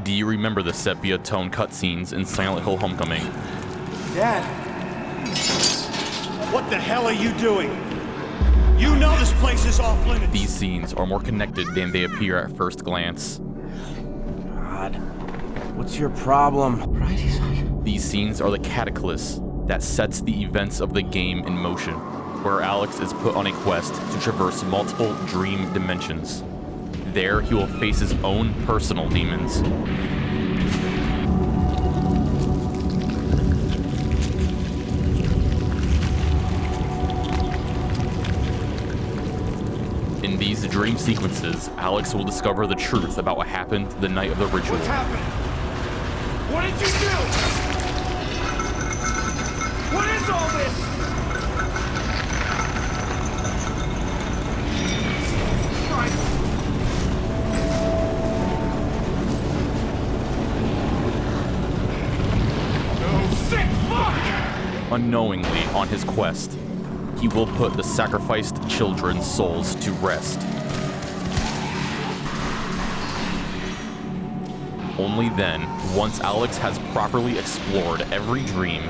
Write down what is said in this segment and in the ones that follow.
Do you remember the sepia-tone cutscenes in Silent Hill Homecoming? Dad! What the hell are you doing? You know this place is off limits. These scenes are more connected than they appear at first glance. God, what's your problem? Right, These scenes are the catalyst that sets the events of the game in motion, where Alex is put on a quest to traverse multiple dream dimensions. There, he will face his own personal demons. In these dream sequences, Alex will discover the truth about what happened the night of the ritual. What's happening? What did you do? What is all this? Oh, sick fuck! Unknowingly, on his quest, he will put the sacrificed children's souls to rest. Only then, once Alex has properly explored every dream,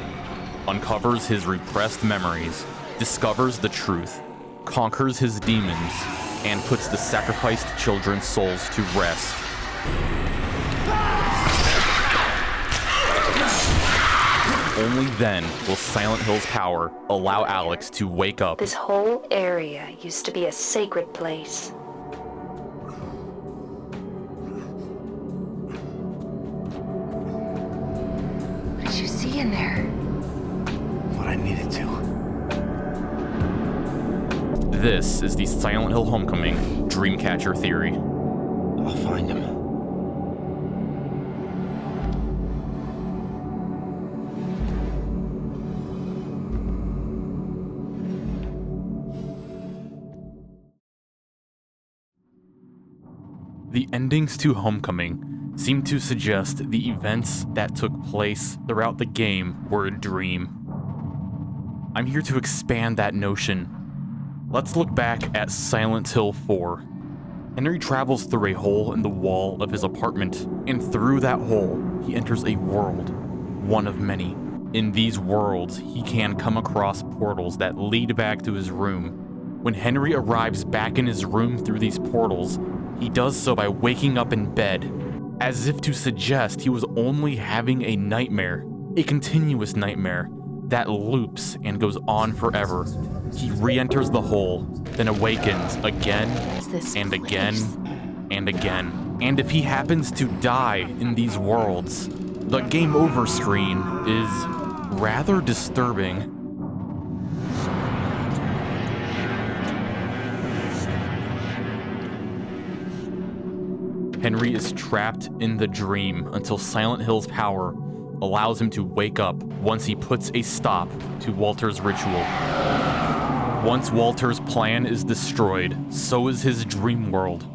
uncovers his repressed memories, discovers the truth, conquers his demons, and puts the sacrificed children's souls to rest. Only then will Silent Hill's power allow Alex to wake up. This whole area used to be a sacred place. What did you see in there? what I needed to. This is the Silent Hill Homecoming Dreamcatcher theory. I'll find him. The endings to Homecoming seem to suggest the events that took place throughout the game were a dream. I'm here to expand that notion. Let's look back at Silent Hill 4. Henry travels through a hole in the wall of his apartment, and through that hole, he enters a world, one of many. In these worlds, he can come across portals that lead back to his room. When Henry arrives back in his room through these portals, he does so by waking up in bed, as if to suggest he was only having a nightmare, a continuous nightmare that loops and goes on forever. He re-enters the hole, then awakens again and again and again. And if he happens to die in these worlds, the game over screen is rather disturbing. Henry is trapped in the dream until Silent Hill's power allows him to wake up once he puts a stop to Walter's ritual. Once Walter's plan is destroyed, so is his dream world,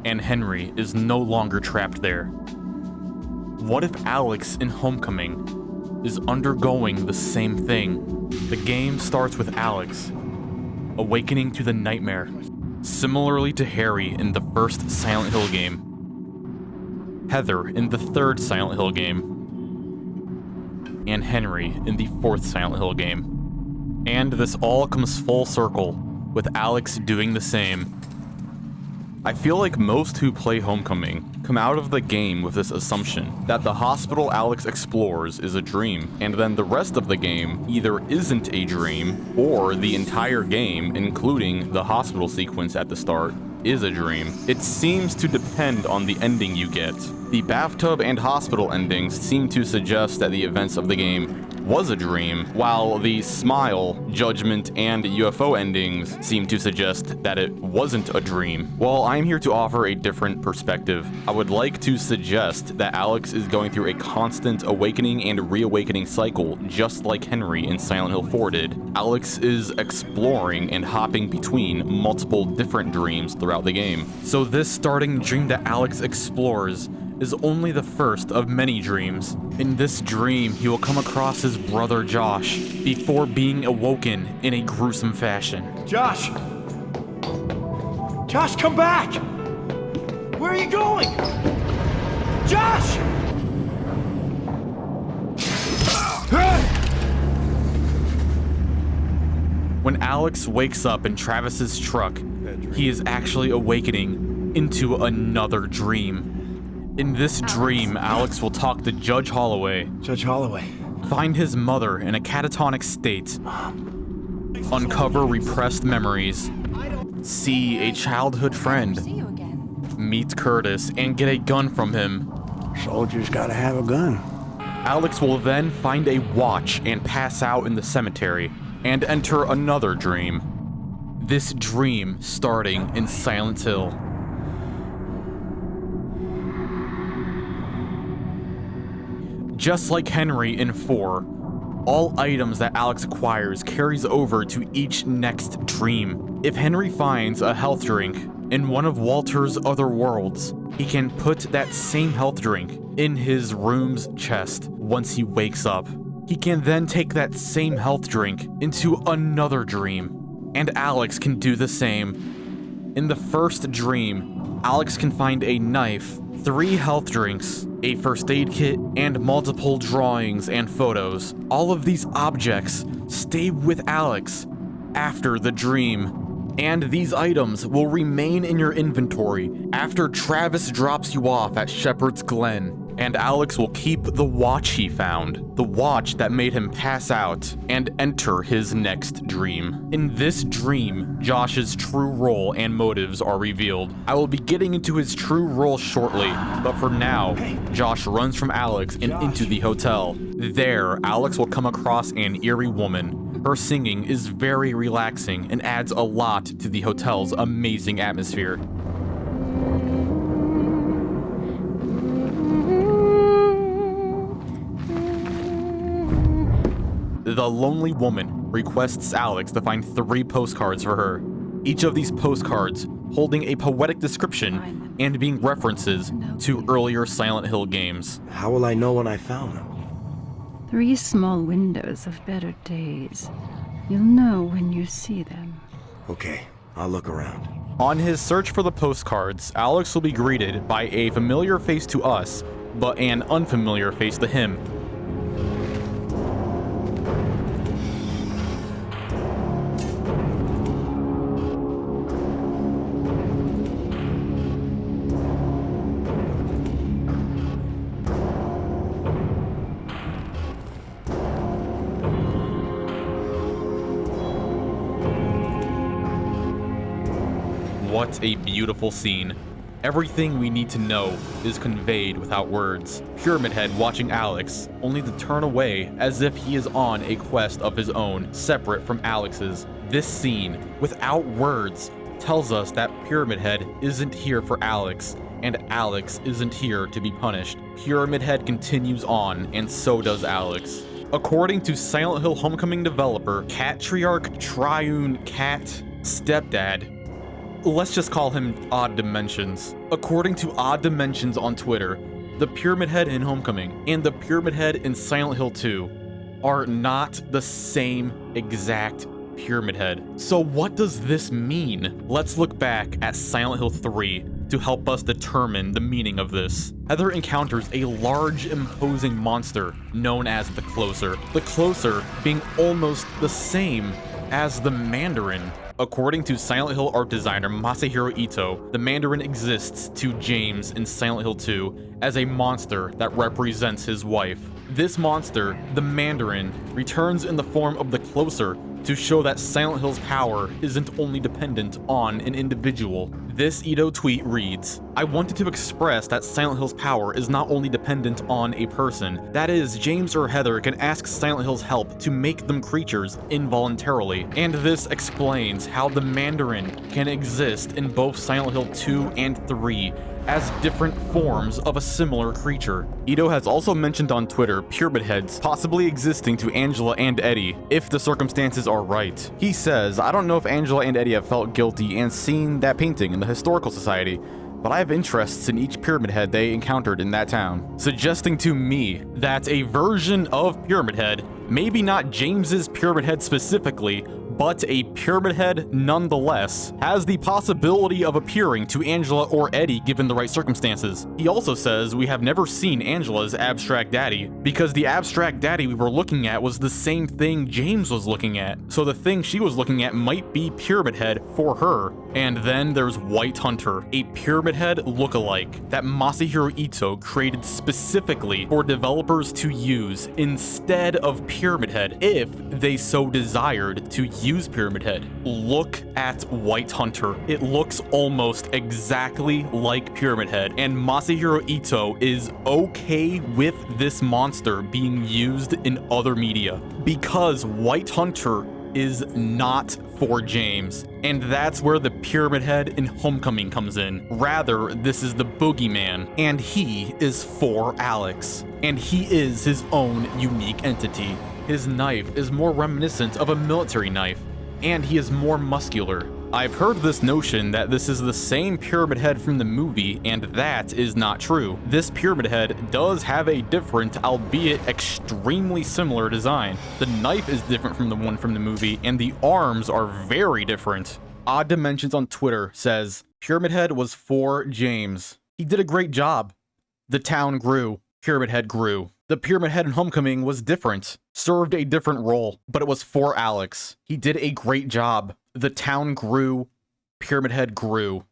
and Henry is no longer trapped there. What if Alex in Homecoming is undergoing the same thing? The game starts with Alex awakening to the nightmare, similarly to Harry in the first Silent Hill game, Heather in the third Silent Hill game, and Henry in the fourth Silent Hill game. And this all comes full circle, with Alex doing the same. I feel like most who play Homecoming come out of the game with this assumption that the hospital Alex explores is a dream, and then the rest of the game either isn't a dream, or the entire game, including the hospital sequence at the start, is a dream. It seems to depend on the ending you get. The bathtub and hospital endings seem to suggest that the events of the game was a dream, while the smile, judgment, and UFO endings seem to suggest that it wasn't a dream. While I'm here to offer a different perspective, I would like to suggest that Alex is going through a constant awakening and reawakening cycle, just like Henry in Silent Hill 4 did. Alex is exploring and hopping between multiple different dreams throughout the game. So this starting dream that Alex explores is only the first of many dreams. In this dream, he will come across his brother Josh before being awoken in a gruesome fashion. Josh! Josh, come back! Where are you going? Josh! When Alex wakes up in Travis's truck, he is actually awakening into another dream. In this dream, Alex will talk to Judge Holloway, Judge Holloway. find his mother in a catatonic state, uncover repressed memories, see a childhood friend, meet Curtis, and get a gun from him. Soldiers gotta have a gun. Alex will then find a watch and pass out in the cemetery, and enter another dream. This dream starting in Silent Hill. Just like Henry in 4, all items that Alex acquires carries over to each next dream. If Henry finds a health drink in one of Walter's other worlds, he can put that same health drink in his room's chest once he wakes up. He can then take that same health drink into another dream, and Alex can do the same. In the first dream, Alex can find a knife, 3 health drinks, a first aid kit, and multiple drawings and photos. All of these objects stay with Alex after the dream, and these items will remain in your inventory after Travis drops you off at Shepherd's Glen. And Alex will keep the watch he found, the watch that made him pass out, and enter his next dream. In this dream, Josh's true role and motives are revealed. I will be getting into his true role shortly, but for now, Josh runs from Alex and into the hotel. There, Alex will come across an eerie woman. Her singing is very relaxing and adds a lot to the hotel's amazing atmosphere. The lonely woman requests Alex to find 3 postcards for her, each of these postcards holding a poetic description and being references to earlier Silent Hill games. How will I know when I found them? 3 small windows of better days. You'll know when you see them. Okay, I'll look around. On his search for the postcards, Alex will be greeted by a familiar face to us, but an unfamiliar face to him. What a beautiful scene. Everything we need to know is conveyed without words. Pyramid Head watching Alex, only to turn away as if he is on a quest of his own, separate from Alex's. This scene, without words, tells us that Pyramid Head isn't here for Alex, and Alex isn't here to be punished. Pyramid Head continues on, and so does Alex. According to Silent Hill Homecoming developer, Catriarch Triune Cat Stepdad, let's just call him Odd Dimensions. According to Odd Dimensions on Twitter, the Pyramid Head in Homecoming and the Pyramid Head in Silent Hill 2 are not the same exact Pyramid Head. So what does this mean? Let's look back at Silent Hill 3 to help us determine the meaning of this. Heather encounters a large, imposing monster known as the Closer. The Closer being almost the same as the Mandarin. According to Silent Hill art designer Masahiro Ito, the Mandarin exists to James in Silent Hill 2 as a monster that represents his wife. This monster, the Mandarin, returns in the form of the Closer to show that Silent Hill's power isn't only dependent on an individual. This Ito tweet reads, "I wanted to express that Silent Hill's power is not only dependent on a person. That is, James or Heather can ask Silent Hill's help to make them creatures involuntarily. And this explains how the Mandarin can exist in both Silent Hill 2 and 3 as different forms of a similar creature." Ito has also mentioned on Twitter Pyramid Heads possibly existing to Angela and Eddie, if the circumstances are right. He says, "I don't know if Angela and Eddie have felt guilty and seen that painting in the Historical Society, but I have interests in each Pyramid Head they encountered in that town," suggesting to me that a version of Pyramid Head, maybe not James's Pyramid Head specifically, but a Pyramid Head nonetheless has the possibility of appearing to Angela or Eddie given the right circumstances. He also says we have never seen Angela's abstract daddy, because the abstract daddy we were looking at was the same thing James was looking at, so the thing she was looking at might be Pyramid Head for her. And then there's White Hunter, a Pyramid Head lookalike that Masahiro Ito created specifically for developers to use instead of Pyramid Head if they so desired to use Pyramid Head. Look at White Hunter. It looks almost exactly like Pyramid Head, and Masahiro Ito is okay with this monster being used in other media because White Hunter is not for James, and that's where the Pyramid Head in Homecoming comes in. Rather, this is the boogeyman, and he is for Alex, and he is his own unique entity. His knife is more reminiscent of a military knife, and he is more muscular. I've heard this notion that this is the same Pyramid Head from the movie, and that is not true. This Pyramid Head does have a different, albeit extremely similar design. The knife is different from the one from the movie, and the arms are very different. Odd Dimensions on Twitter says, Pyramid Head was for James. He did a great job. The town grew. Pyramid Head grew. The Pyramid Head in Homecoming was different, served a different role, but it was for Alex. He did a great job. The town grew. Pyramid Head grew.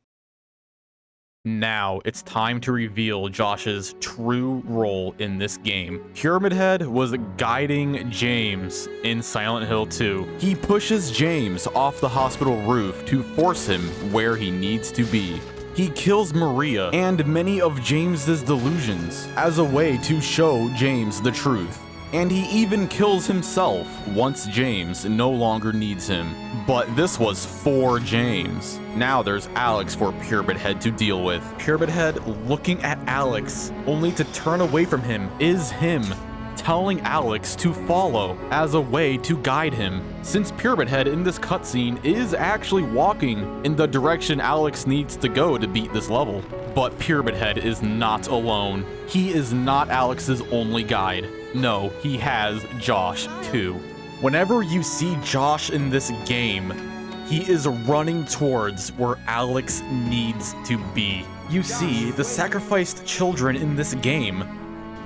Now, it's time to reveal Josh's true role in this game. Pyramid Head was guiding James in Silent Hill 2. He pushes James off the hospital roof to force him where he needs to be. He kills Maria and many of James's delusions as a way to show James the truth. And he even kills himself once James no longer needs him. But this was for James. Now there's Alex for Pyramid Head to deal with. Pyramid Head looking at Alex only to turn away from him is him telling Alex to follow as a way to guide him. Since Pyramid Head in this cutscene is actually walking in the direction Alex needs to go to beat this level. But Pyramid Head is not alone. He is not Alex's only guide. No, he has Josh too. Whenever you see Josh in this game, he is running towards where Alex needs to be. You see, the sacrificed children in this game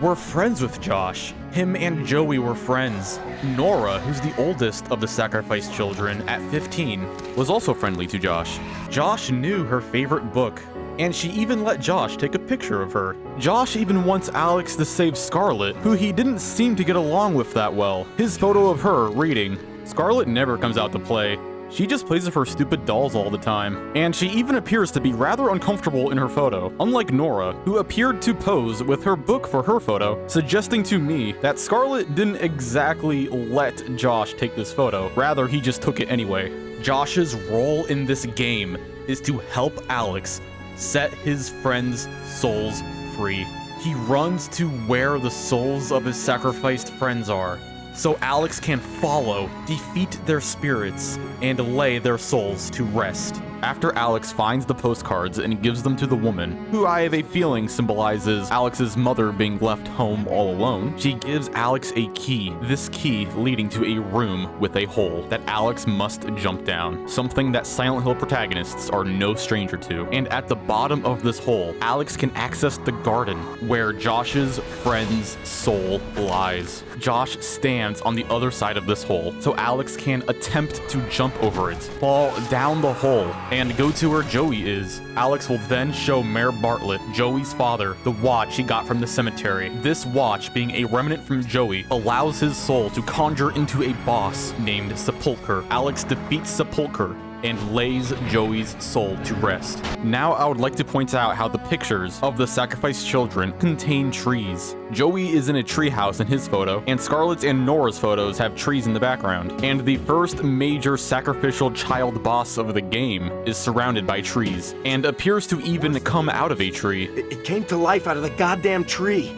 were friends with Josh. Him and Joey were friends. Nora, who's the oldest of the sacrificed children at 15, was also friendly to Josh. Josh knew her favorite book, and she even let Josh take a picture of her. Josh even wants Alex to save Scarlet, who he didn't seem to get along with that well. His photo of her reading, Scarlet never comes out to play. She just plays with her stupid dolls all the time, and she even appears to be rather uncomfortable in her photo, unlike Nora, who appeared to pose with her book for her photo, suggesting to me that Scarlet didn't exactly let Josh take this photo, rather he just took it anyway. Josh's role in this game is to help Alex set his friends' souls free. He runs to where the souls of his sacrificed friends are, so Alex can follow, defeat their spirits, and lay their souls to rest. After Alex finds the postcards and gives them to the woman, who I have a feeling symbolizes Alex's mother being left home all alone, she gives Alex a key, this key leading to a room with a hole that Alex must jump down, something that Silent Hill protagonists are no stranger to. And at the bottom of this hole, Alex can access the garden where Josh's friend's soul lies. Josh stands on the other side of this hole, so Alex can attempt to jump over it, fall down the hole, and go to where Joey is. Alex will then show Mayor Bartlett, Joey's father, the watch he got from the cemetery. This watch, being a remnant from Joey, allows his soul to conjure into a boss named Sepulcher. Alex defeats Sepulcher and lays Joey's soul to rest. Now I would like to point out how the pictures of the sacrificed children contain trees. Joey is in a treehouse in his photo, and Scarlett's and Nora's photos have trees in the background. And the first major sacrificial child boss of the game is surrounded by trees, and appears to even come out of a tree. It came to life out of the goddamn tree.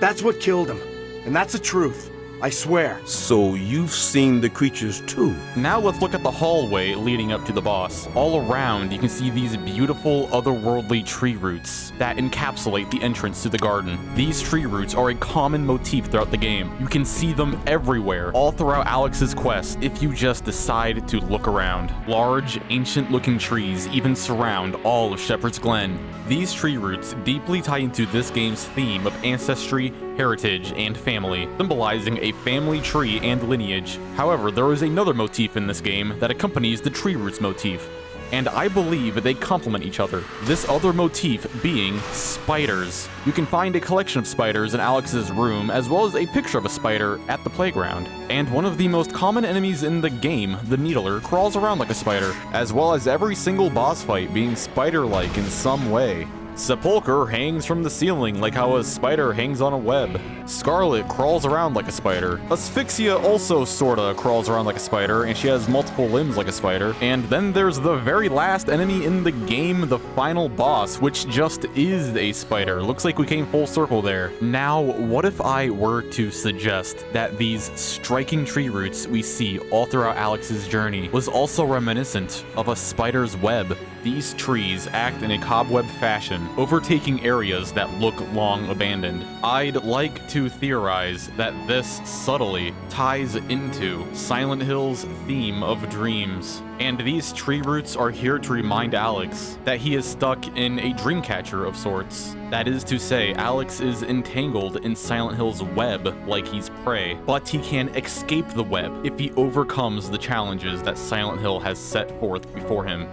That's what killed him. And that's the truth. I swear. So you've seen the creatures too? Now let's look at the hallway leading up to the boss. All around, you can see these beautiful otherworldly tree roots that encapsulate the entrance to the garden. These tree roots are a common motif throughout the game. You can see them everywhere, all throughout Alex's quest, if you just decide to look around. Large, ancient-looking trees even surround all of Shepherd's Glen. These tree roots deeply tie into this game's theme of ancestry, heritage, and family, symbolizing a family tree and lineage. However, there is another motif in this game that accompanies the tree roots motif, and I believe they complement each other. This other motif being spiders. You can find a collection of spiders in Alex's room, as well as a picture of a spider at the playground. And one of the most common enemies in the game, the Needler, crawls around like a spider, as well as every single boss fight being spider-like in some way. Sepulcher hangs from the ceiling like how a spider hangs on a web. Scarlet crawls around like a spider. Asphyxia also sorta crawls around like a spider, and she has multiple limbs like a spider. And then there's the very last enemy in the game, the final boss, which just is a spider. Looks like we came full circle there. Now, what if I were to suggest that these striking tree roots we see all throughout Alex's journey was also reminiscent of a spider's web? These trees act in a cobweb fashion, overtaking areas that look long abandoned. I'd like to theorize that this subtly ties into Silent Hill's theme of dreams. And these tree roots are here to remind Alex that he is stuck in a dream catcher of sorts. That is to say, Alex is entangled in Silent Hill's web like he's prey, but he can escape the web if he overcomes the challenges that Silent Hill has set forth before him.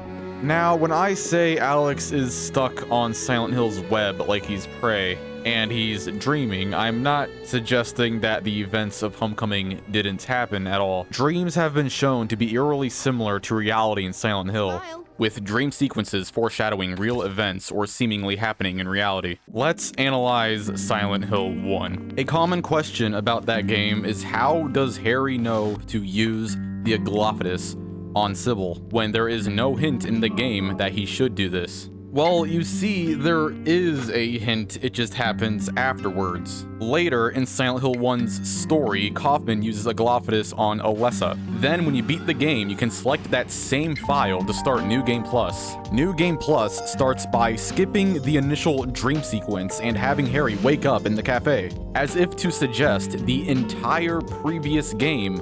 Now, when I say Alex is stuck on Silent Hill's web like he's prey, and he's dreaming, I'm not suggesting that the events of Homecoming didn't happen at all. Dreams have been shown to be eerily similar to reality in Silent Hill, with dream sequences foreshadowing real events or seemingly happening in reality. Let's analyze Silent Hill 1. A common question about that game is, how does Harry know to use the Aglophidus on Sybil when there is no hint in the game that he should do this? Well, you see, there is a hint, it just happens afterwards. Later in Silent Hill 1's story, Kaufman uses Aglophidus on Alessa. Then when you beat the game, you can select that same file to start New Game Plus. New Game Plus starts by skipping the initial dream sequence and having Harry wake up in the cafe, as if to suggest the entire previous game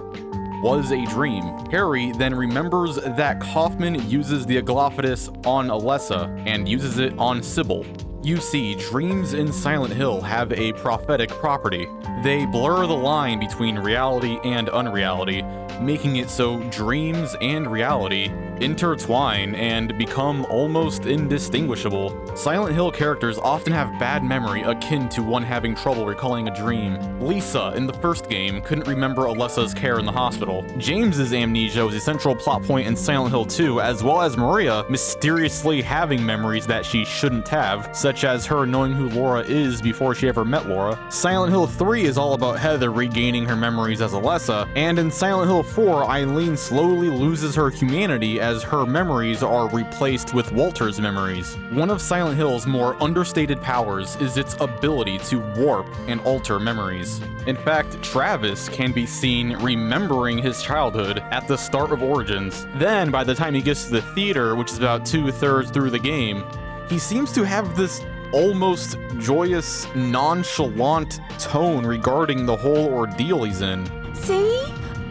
was a dream. Harry then remembers that Kaufman uses the Aglophidus on Alessa and uses it on Sybil. You see, dreams in Silent Hill have a prophetic property. They blur the line between reality and unreality, making it so dreams and reality intertwine and become almost indistinguishable. Silent Hill characters often have bad memory akin to one having trouble recalling a dream. Lisa, in the first game, couldn't remember Alessa's care in the hospital. James's amnesia was a central plot point in Silent Hill 2, as well as Maria mysteriously having memories that she shouldn't have, such as her knowing who Laura is before she ever met Laura. Silent Hill 3 is all about Heather regaining her memories as Alessa, and in Silent Hill 4, Eileen slowly loses her humanity as her memories are replaced with Walter's memories. One of Silent Hill's more understated powers is its ability to warp and alter memories. In fact, Travis can be seen remembering his childhood at the start of Origins. Then, by the time he gets to the theater, which is about 2/3 through the game, he seems to have this almost joyous, nonchalant tone regarding the whole ordeal he's in. See?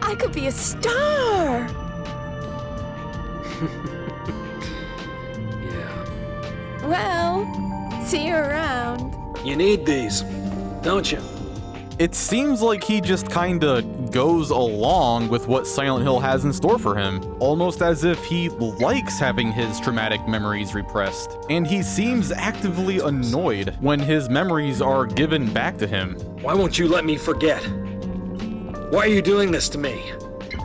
I could be a star! Yeah. Well, see you around. You need these, don't you? It seems like he just kinda goes along with what Silent Hill has in store for him, almost as if he likes having his traumatic memories repressed. And he seems actively annoyed when his memories are given back to him. Why won't you let me forget? Why are you doing this to me?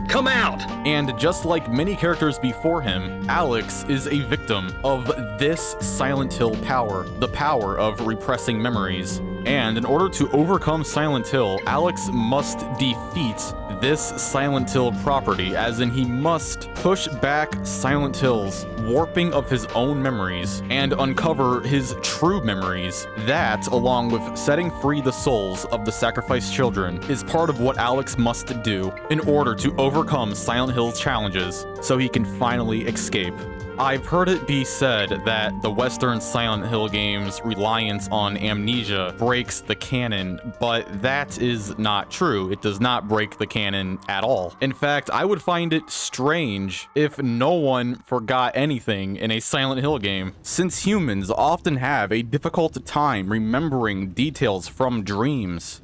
Come out! And just like many characters before him, Alex is a victim of this Silent Hill power, the power of repressing memories. And in order to overcome Silent Hill, Alex must defeat this Silent Hill property, as in he must push back Silent Hill's warping of his own memories and uncover his true memories. That, along with setting free the souls of the sacrificed children, is part of what Alex must do in order to overcome Silent Hill's challenges so he can finally escape. I've heard it be said that the Western Silent Hill games' reliance on amnesia breaks the canon, but that is not true. It does not break the canon at all. In fact, I would find it strange if no one forgot anything in a Silent Hill game, since humans often have a difficult time remembering details from dreams.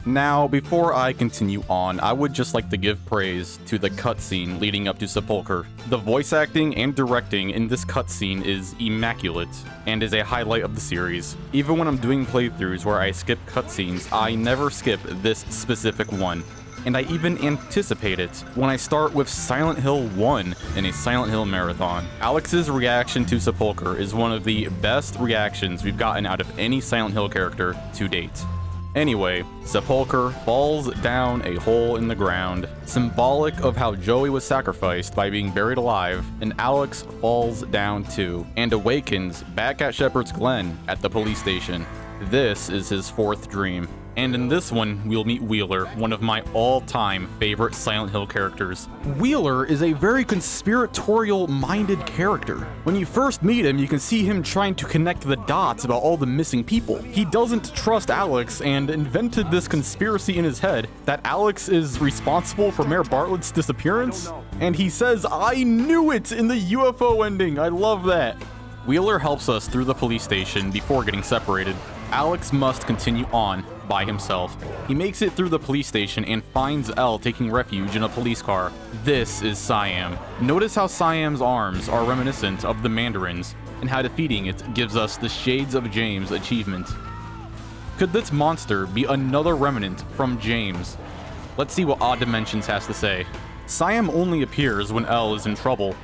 Now, before I continue on, I would just like to give praise to the cutscene leading up to Sepulchre. The voice acting and directing in this cutscene is immaculate, and is a highlight of the series. Even when I'm doing playthroughs where I skip cutscenes, I never skip this specific one. And I even anticipate it when I start with Silent Hill 1 in a Silent Hill marathon. Alex's reaction to Sepulchre is one of the best reactions we've gotten out of any Silent Hill character to date. Anyway, Sepulchre falls down a hole in the ground, symbolic of how Joey was sacrificed by being buried alive, and Alex falls down too, and awakens back at Shepherd's Glen at the police station. This is his fourth dream. And in this one, we'll meet Wheeler, one of my all-time favorite Silent Hill characters. Wheeler is a very conspiratorial-minded character. When you first meet him, you can see him trying to connect the dots about all the missing people. He doesn't trust Alex and invented this conspiracy in his head that Alex is responsible for Mayor Bartlett's disappearance. And he says, "I knew it," in the UFO ending. I love that. Wheeler helps us through the police station before getting separated. Alex must continue on by himself. He makes it through the police station and finds Elle taking refuge in a police car. This is Siam. Notice how Siam's arms are reminiscent of the Mandarin's, and how defeating it gives us the Shades of James achievement. Could this monster be another remnant from James? Let's see what Odd Dimensions has to say. Siam only appears when Elle is in trouble.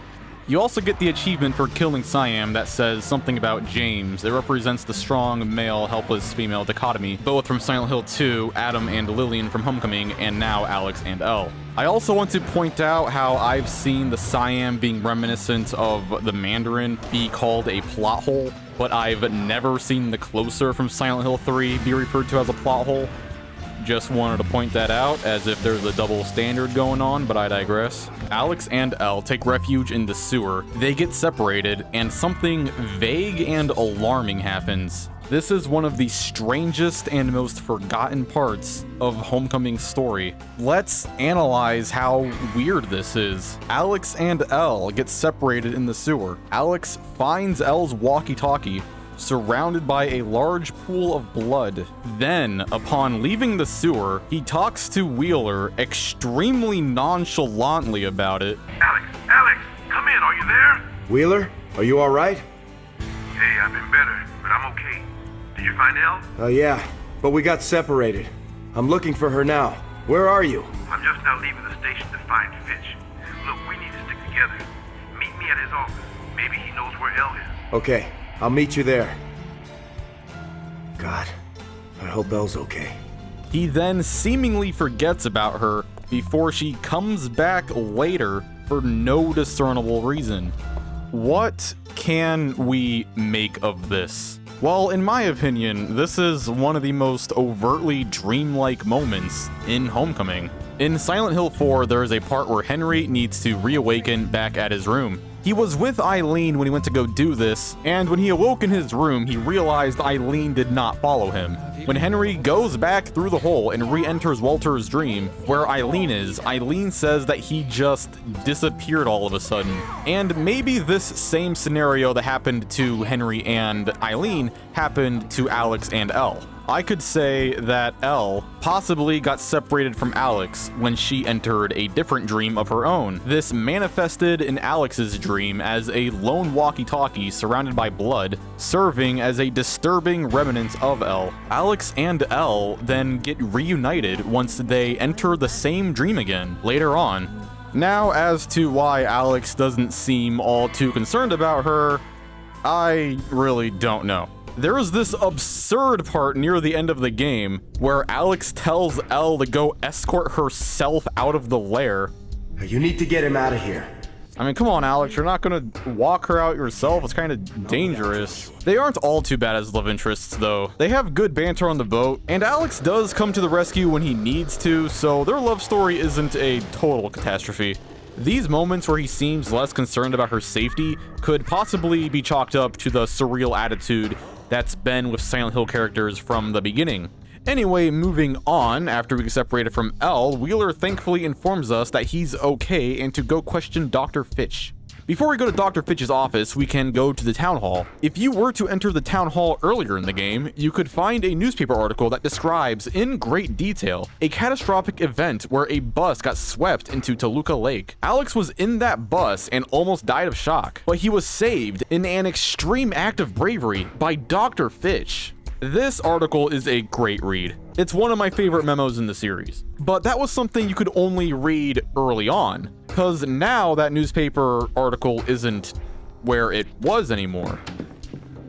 You also get the achievement for killing Siam that says something about James. It represents the strong male, helpless female dichotomy, both from Silent Hill 2, Adam and Lillian from Homecoming, and now Alex and Elle. I also want to point out how I've seen the Siam being reminiscent of the Mandarin be called a plot hole, but I've never seen the Closer from Silent Hill 3 be referred to as a plot hole. Just wanted to point that out, as if there's a double standard going on, but I digress. Alex and Elle take refuge in the sewer. They get separated, and something vague and alarming happens. This is one of the strangest and most forgotten parts of Homecoming's story. Let's analyze how weird this is. Alex and Elle get separated in the sewer. Alex finds Elle's walkie-talkie, surrounded by a large pool of blood. Then, upon leaving the sewer, he talks to Wheeler extremely nonchalantly about it. Alex, come in, are you there? Wheeler, are you alright? Hey, I've been better, but I'm okay. Did you find Elle? Yeah, but we got separated. I'm looking for her now. Where are you? I'm just now leaving the station to find Fitch. Look, we need to stick together. Meet me at his office. Maybe he knows where Elle is. Okay, I'll meet you there. God, I hope Elle's okay. He then seemingly forgets about her before she comes back later for no discernible reason. What can we make of this? Well, in my opinion, this is one of the most overtly dreamlike moments in Homecoming. In Silent Hill 4, there is a part where Henry needs to reawaken back at his room. He was with Eileen when he went to go do this, and when he awoke in his room, he realized Eileen did not follow him. When Henry goes back through the hole and re-enters Walter's dream, where Eileen is, Eileen says that he just disappeared all of a sudden. And maybe this same scenario that happened to Henry and Eileen happened to Alex and Elle. I could say that Elle possibly got separated from Alex when she entered a different dream of her own. This manifested in Alex's dream as a lone walkie-talkie surrounded by blood, serving as a disturbing remnant of Elle. Alex and Elle then get reunited once they enter the same dream again later on. Now, as to why Alex doesn't seem all too concerned about her, I really don't know. There is this absurd part near the end of the game where Alex tells Elle to go escort herself out of the lair. You need to get him out of here. I mean, come on, Alex, you're not gonna walk her out yourself. It's kind of dangerous. They aren't all too bad as love interests, though. They have good banter on the boat, and Alex does come to the rescue when he needs to, so their love story isn't a total catastrophe. These moments where he seems less concerned about her safety could possibly be chalked up to the surreal attitude that's been with Silent Hill characters from the beginning. Anyway, moving on, after we get separated from Elle, Wheeler thankfully informs us that he's okay and to go question Dr. Fitch. Before we go to Dr. Fitch's office, we can go to the town hall. If you were to enter the town hall earlier in the game, you could find a newspaper article that describes in great detail a catastrophic event where a bus got swept into Toluca Lake. Alex was in that bus and almost died of shock, but he was saved in an extreme act of bravery by Dr. Fitch. This article is a great read. It's one of my favorite memos in the series. But that was something you could only read early on, because now that newspaper article isn't where it was anymore.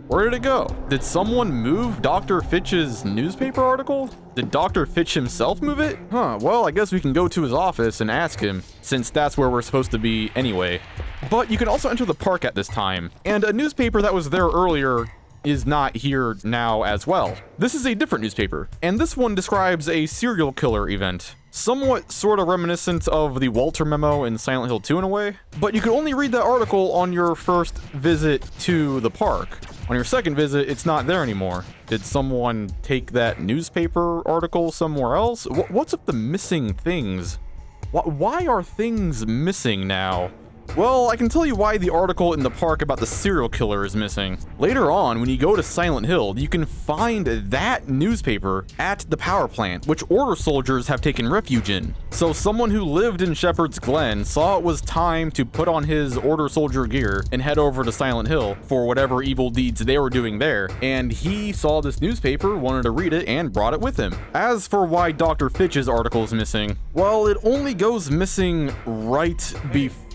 Where did it go? Did someone move Dr. Fitch's newspaper article? Did Dr. Fitch himself move it? Huh, well, I guess we can go to his office and ask him, since that's where we're supposed to be anyway. But you can also enter the park at this time, and a newspaper that was there earlier is not here now as well. This is a different newspaper, and this one describes a serial killer event. Somewhat sort of reminiscent of the Walter memo in Silent Hill 2 in a way, but you could only read that article on your first visit to the park. On your second visit, it's not there anymore. Did someone take that newspaper article somewhere else? What's with the missing things? Why are things missing now? Well, I can tell you why the article in the park about the serial killer is missing. Later on, when you go to Silent Hill, you can find that newspaper at the power plant, which order soldiers have taken refuge in. So someone who lived in Shepherd's Glen saw it was time to put on his order soldier gear and head over to Silent Hill for whatever evil deeds they were doing there, and he saw this newspaper, wanted to read it, and brought it with him. As for why Dr. Fitch's article is missing, well, it only goes missing right before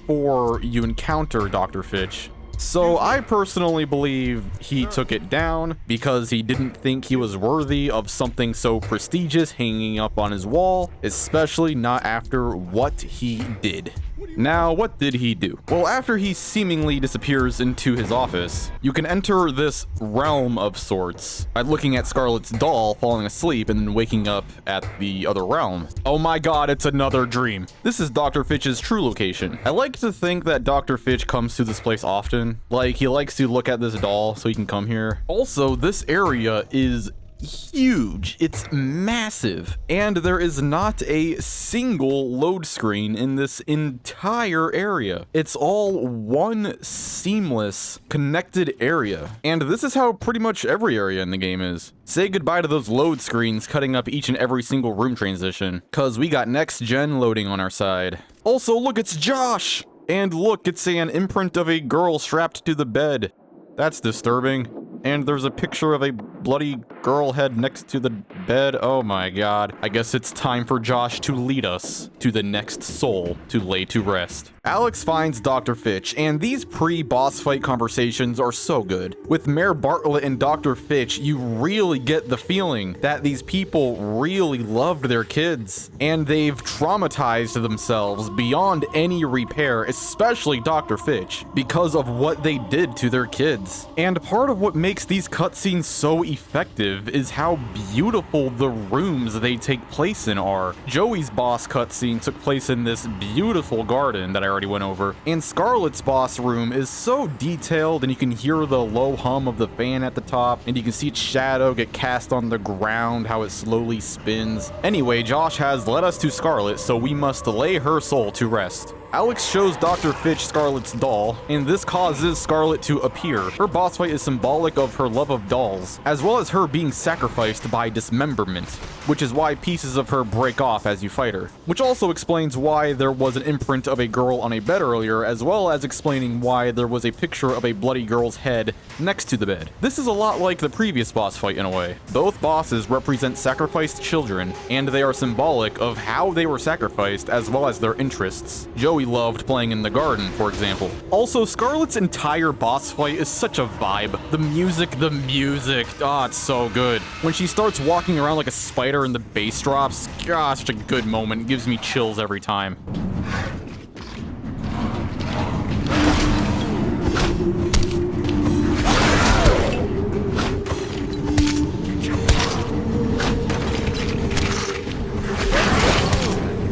you encounter Dr. Fitch. So I personally believe he took it down because he didn't think he was worthy of something so prestigious hanging up on his wall, especially not after what he did. Now, what did he do? Well, after he seemingly disappears into his office, you can enter this realm of sorts by looking at Scarlett's doll falling asleep and then waking up at the other realm. Oh my god, it's another dream. This is Dr. Fitch's true location. I like to think that Dr. Fitch comes to this place often. Like, he likes to look at this doll so he can come here. Also, this area is huge. It's massive, and there is not a single load screen in this entire area. It's all one seamless connected area, and this is how pretty much every area in the game is. Say goodbye to those load screens cutting up each and every single room transition, cause we got next gen loading on our side. Also, look, it's Josh! And look, it's an imprint of a girl strapped to the bed. That's disturbing. And there's a picture of a bloody girl head next to the bed. Oh my god. I guess it's time for Josh to lead us to the next soul to lay to rest. Alex finds Dr. Fitch, and these pre-boss fight conversations are so good. With Mayor Bartlett and Dr. Fitch, you really get the feeling that these people really loved their kids, and they've traumatized themselves beyond any repair, especially Dr. Fitch, because of what they did to their kids. And part of what makes these cutscenes so effective is how beautiful the rooms they take place in are. Joey's boss cutscene took place in this beautiful garden that I already went over, and Scarlett's boss room is so detailed, and you can hear the low hum of the fan at the top, and you can see its shadow get cast on the ground, how it slowly spins. Anyway, Josh has led us to Scarlett, so we must lay her soul to rest. Alex shows Dr. Fitch Scarlett's doll, and this causes Scarlett to appear. Her boss fight is symbolic of her love of dolls, as well as her being sacrificed by dismemberment, which is why pieces of her break off as you fight her. Which also explains why there was an imprint of a girl on a bed earlier, as well as explaining why there was a picture of a bloody girl's head next to the bed. This is a lot like the previous boss fight in a way. Both bosses represent sacrificed children, and they are symbolic of how they were sacrificed as well as their interests. Joey he loved playing in the garden, for example. Also, Scarlet's entire boss fight is such a vibe. The music, ah, it's so good. When she starts walking around like a spider and the bass drops, gosh, such a good moment. It gives me chills every time.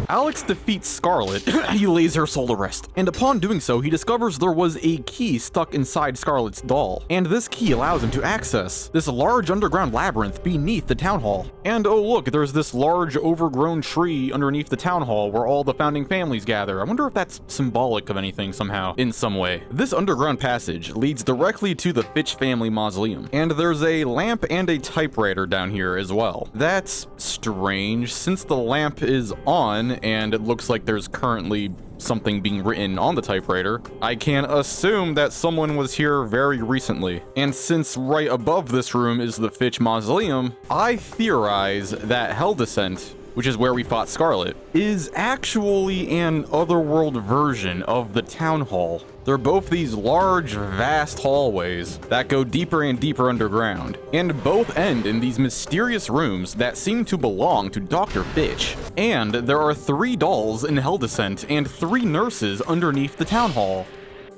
Alex defeats Scarlet, he lays her soul to rest, and upon doing so, he discovers there was a key stuck inside Scarlet's doll, and this key allows him to access this large underground labyrinth beneath the town hall. And oh look, there's this large overgrown tree underneath the town hall where all the founding families gather. I wonder if that's symbolic of anything somehow, in some way. This underground passage leads directly to the Fitch family mausoleum, and there's a lamp and a typewriter down here as well. That's strange, since the lamp is on, and it looks like there's currently something being written on the typewriter. I can assume that someone was here very recently. And since right above this room is the Fitch Mausoleum, I theorize that Hell Descent, which is where we fought Scarlet, is actually an otherworld version of the town hall. They're both these large, vast hallways that go deeper and deeper underground, and both end in these mysterious rooms that seem to belong to Dr. Fitch. And there are 3 dolls in Hell Descent and 3 nurses underneath the town hall.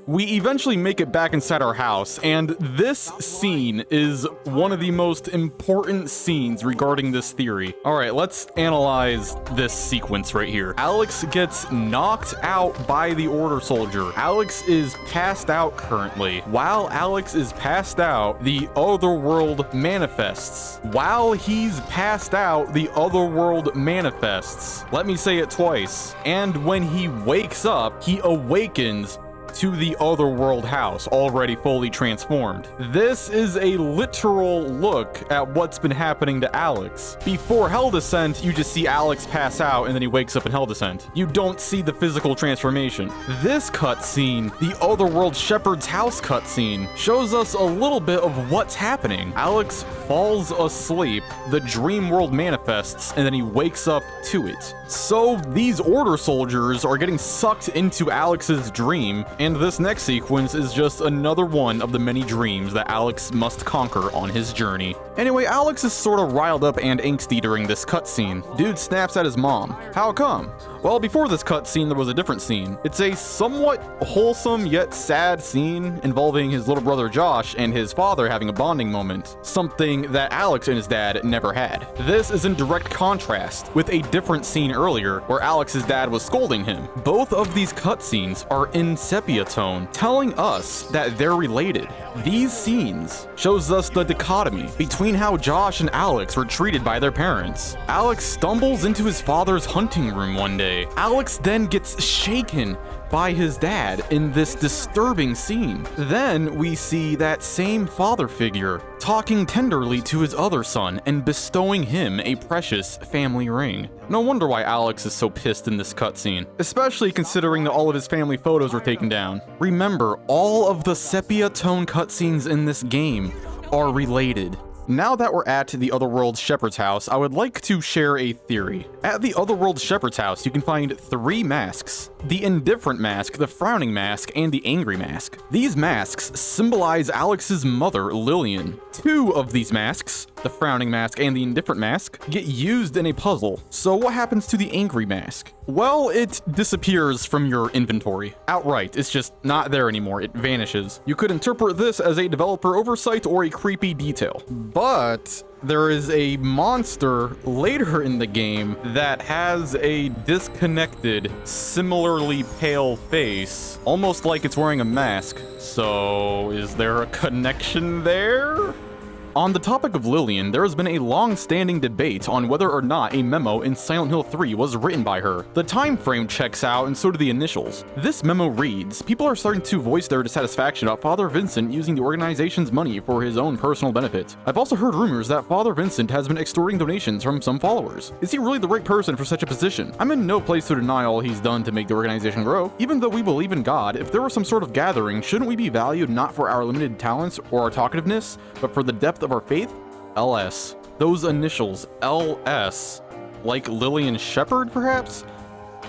We eventually make it back inside our house, and this scene is one of the most important scenes regarding this theory. Alright, let's analyze this sequence right here. Alex gets knocked out by the Order Soldier. Alex is passed out currently. While Alex is passed out, the Otherworld manifests. While he's passed out, the Otherworld manifests. Let me say it twice. And when he wakes up, he awakens to the Otherworld house, already fully transformed. This is a literal look at what's been happening to Alex. Before Hell Descent, you just see Alex pass out and then he wakes up in Hell Descent. You don't see the physical transformation. This cutscene, the Otherworld Shepherd's house cutscene, shows us a little bit of what's happening. Alex falls asleep, the dream world manifests, and then he wakes up to it. So these Order Soldiers are getting sucked into Alex's dream, and this next sequence is just another one of the many dreams that Alex must conquer on his journey. Anyway, Alex is sort of riled up and angsty during this cutscene. Dude snaps at his mom. How come? Well, before this cutscene, there was a different scene. It's a somewhat wholesome yet sad scene involving his little brother Josh and his father having a bonding moment, something that Alex and his dad never had. This is in direct contrast with a different scene earlier where Alex's dad was scolding him. Both of these cutscenes are in sepia tone, telling us that they're related. These scenes shows us the dichotomy between how Josh and Alex were treated by their parents. Alex stumbles into his father's hunting room one day. Alex then gets shaken by his dad in this disturbing scene. Then we see that same father figure talking tenderly to his other son and bestowing him a precious family ring. No wonder why Alex is so pissed in this cutscene, especially considering that all of his family photos were taken down. Remember, all of the sepia tone cutscenes in this game are related. Now that we're at the Otherworld Shepherd's house, I would like to share a theory. At the Otherworld Shepherd's house, you can find 3 masks: the Indifferent Mask, the Frowning Mask, and the Angry Mask. These masks symbolize Alex's mother, Lillian. 2 of these masks, the Frowning Mask and the Indifferent Mask, get used in a puzzle. So what happens to the Angry Mask? Well, it disappears from your inventory. Outright, it's just not there anymore, it vanishes. You could interpret this as a developer oversight or a creepy detail. But there is a monster later in the game that has a disconnected, similarly pale face, almost like it's wearing a mask. So, is there a connection there? On the topic of Lillian, there has been a long-standing debate on whether or not a memo in Silent Hill 3 was written by her. The time frame checks out, and so do the initials. This memo reads, "People are starting to voice their dissatisfaction about Father Vincent using the organization's money for his own personal benefit. I've also heard rumors that Father Vincent has been extorting donations from some followers. Is he really the right person for such a position? I'm in no place to deny all he's done to make the organization grow. Even though we believe in God, if there was some sort of gathering, shouldn't we be valued not for our limited talents or our talkativeness, but for the depth of our faith? LS." Those initials, LS, like Lillian Shepherd, perhaps?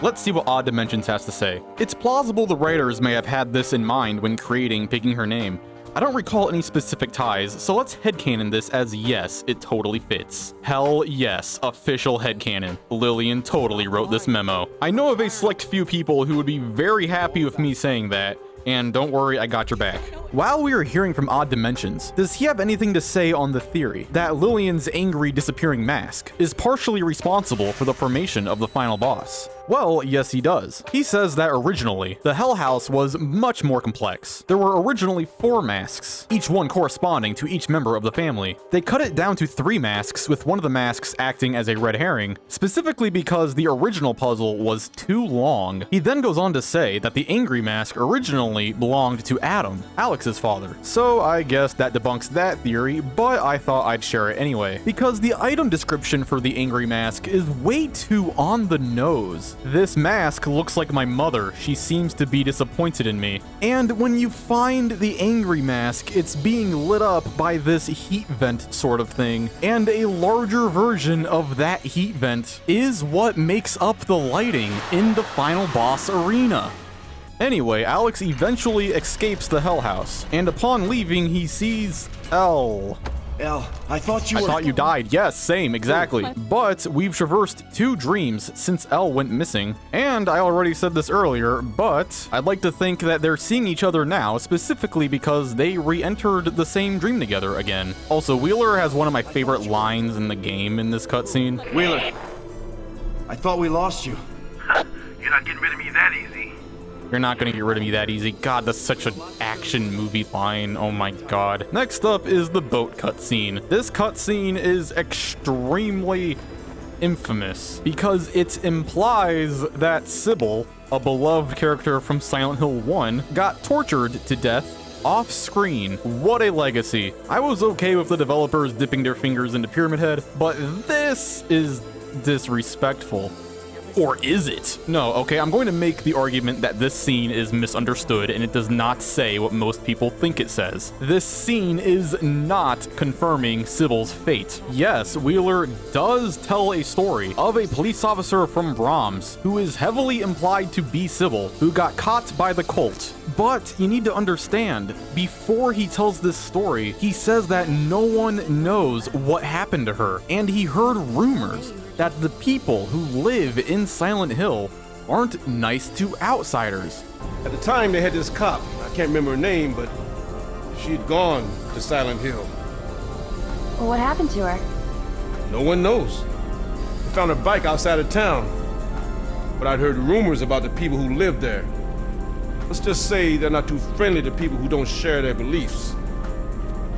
Let's see what Odd Dimensions has to say. It's plausible the writers may have had this in mind when picking her name. I don't recall any specific ties, so let's headcanon this as yes, it totally fits. Hell yes, official headcanon. Lillian totally wrote this memo. I know of a select few people who would be very happy with me saying that, and don't worry, I got your back. While we are hearing from Odd Dimensions, does he have anything to say on the theory that Lillian's angry disappearing mask is partially responsible for the formation of the final boss? Well, yes he does. He says that originally, the Hell House was much more complex. There were originally 4 masks, each one corresponding to each member of the family. They cut it down to 3 masks, with one of the masks acting as a red herring, specifically because the original puzzle was too long. He then goes on to say that the angry mask originally belonged to Adam, Alex's father. So I guess that debunks that theory, but I thought I'd share it anyway, because the item description for the angry mask is way too on the nose. This mask looks like my mother. She seems to be disappointed in me. And when you find the angry mask, it's being lit up by this heat vent sort of thing. And a larger version of that heat vent is what makes up the lighting in the final boss arena. Anyway, Alex eventually escapes the Hell House, and upon leaving, he sees Elle. Elle, I thought you died. Yes, same, exactly. But we've traversed 2 dreams since Elle went missing, and I already said this earlier, but I'd like to think that they're seeing each other now, specifically because they re-entered the same dream together again. Also, Wheeler has one of my favorite lines in the game in this cutscene. Wheeler, I thought we lost you. You're not getting rid of me that easy. You're not gonna get rid of me that easy. God, that's such an action movie line. Oh my god. Next up is the boat cutscene. This cutscene is extremely infamous because it implies that Sybil, a beloved character from Silent Hill 1, got tortured to death off screen. What a legacy. I was okay with the developers dipping their fingers into Pyramid Head, but this is disrespectful. Or is it? No, okay, I'm going to make the argument that this scene is misunderstood and it does not say what most people think it says. This scene is not confirming Sybil's fate. Yes, Wheeler does tell a story of a police officer from Brahms who is heavily implied to be Sybil, who got caught by the cult. But you need to understand, before he tells this story, he says that no one knows what happened to her, and he heard rumors that the people who live in Silent Hill aren't nice to outsiders. At the time, they had this cop. I can't remember her name, but she'd gone to Silent Hill. Well, what happened to her? No one knows. They found her bike outside of town. But I'd heard rumors about the people who lived there. Let's just say they're not too friendly to people who don't share their beliefs.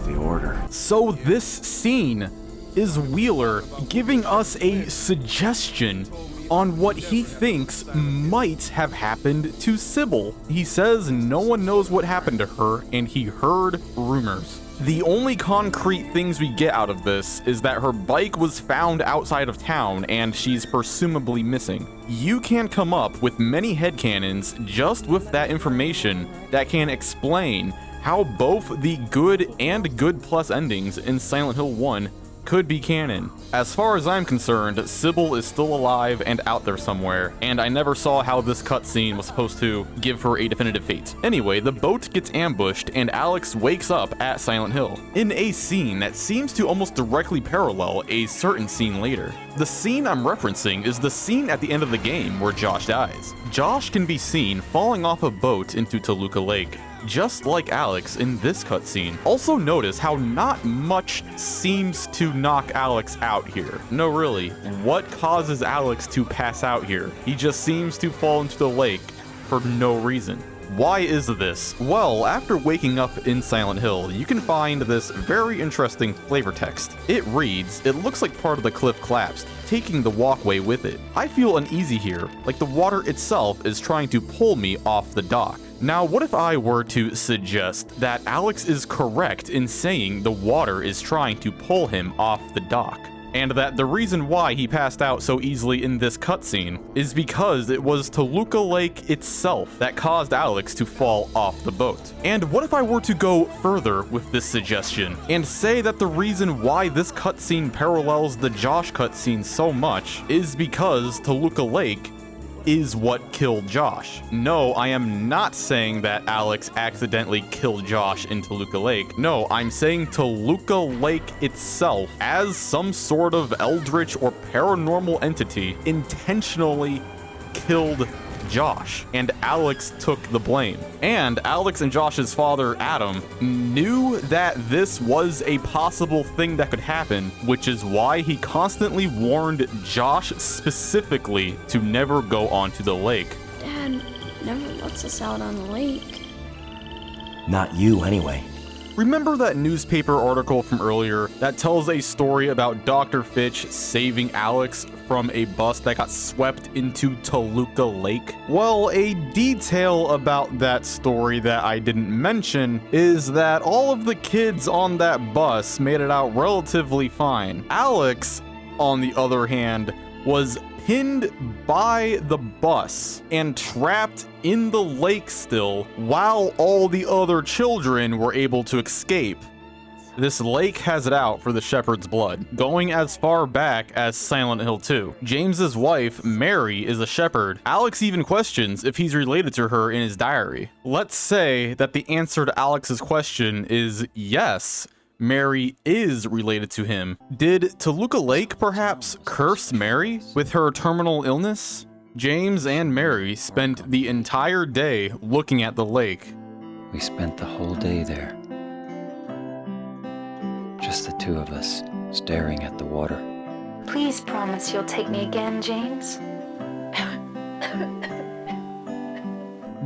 The Order. So this scene is Wheeler giving us a suggestion on what he thinks might have happened to Sybil. He says no one knows what happened to her, and he heard rumors. The only concrete things we get out of this is that her bike was found outside of town and she's presumably missing. You can come up with many headcanons just with that information that can explain how both the good and good plus endings in Silent Hill 1 could be canon. As far as I'm concerned, Sybil is still alive and out there somewhere, and I never saw how this cutscene was supposed to give her a definitive fate. Anyway, the boat gets ambushed and Alex wakes up at Silent Hill, in a scene that seems to almost directly parallel a certain scene later. The scene I'm referencing is the scene at the end of the game where Josh dies. Josh can be seen falling off a boat into Toluca Lake, just like Alex in this cutscene. Also notice how not much seems to knock Alex out here. No, really, what causes Alex to pass out here? He just seems to fall into the lake for no reason. Why is this? Well, after waking up in Silent Hill, you can find this very interesting flavor text. It reads, "It looks like part of the cliff collapsed, taking the walkway with it. I feel uneasy here, like the water itself is trying to pull me off the dock." Now, what if I were to suggest that Alex is correct in saying the water is trying to pull him off the dock? And that the reason why he passed out so easily in this cutscene is because it was Toluca Lake itself that caused Alex to fall off the boat. And what if I were to go further with this suggestion and say that the reason why this cutscene parallels the Josh cutscene so much is because Toluca Lake is what killed Josh. No, I am not saying that Alex accidentally killed Josh in Toluca Lake. No, I'm saying Toluca Lake itself, as some sort of eldritch or paranormal entity, intentionally killed Josh, and Alex took the blame. And Alex and Josh's father, Adam, knew that this was a possible thing that could happen, which is why he constantly warned Josh specifically to never go onto the lake. Dad never lets us out on the lake. Not you, anyway. Remember that newspaper article from earlier that tells a story about Dr. Fitch saving Alex from a bus that got swept into Toluca Lake? Well, a detail about that story that I didn't mention is that all of the kids on that bus made it out relatively fine. Alex, on the other hand, was pinned by the bus and trapped in the lake still, while all the other children were able to escape. This lake has it out for the shepherd's blood, going as far back as Silent Hill 2. James's wife, Mary, is a shepherd. Alex even questions if he's related to her in his diary. Let's say that the answer to Alex's question is yes. Mary is related to him. Did Toluca Lake perhaps curse Mary with her terminal illness? James and Mary spent the entire day looking at the lake. We spent the whole day there. Just the two of us, staring at the water. Please promise you'll take me again, James.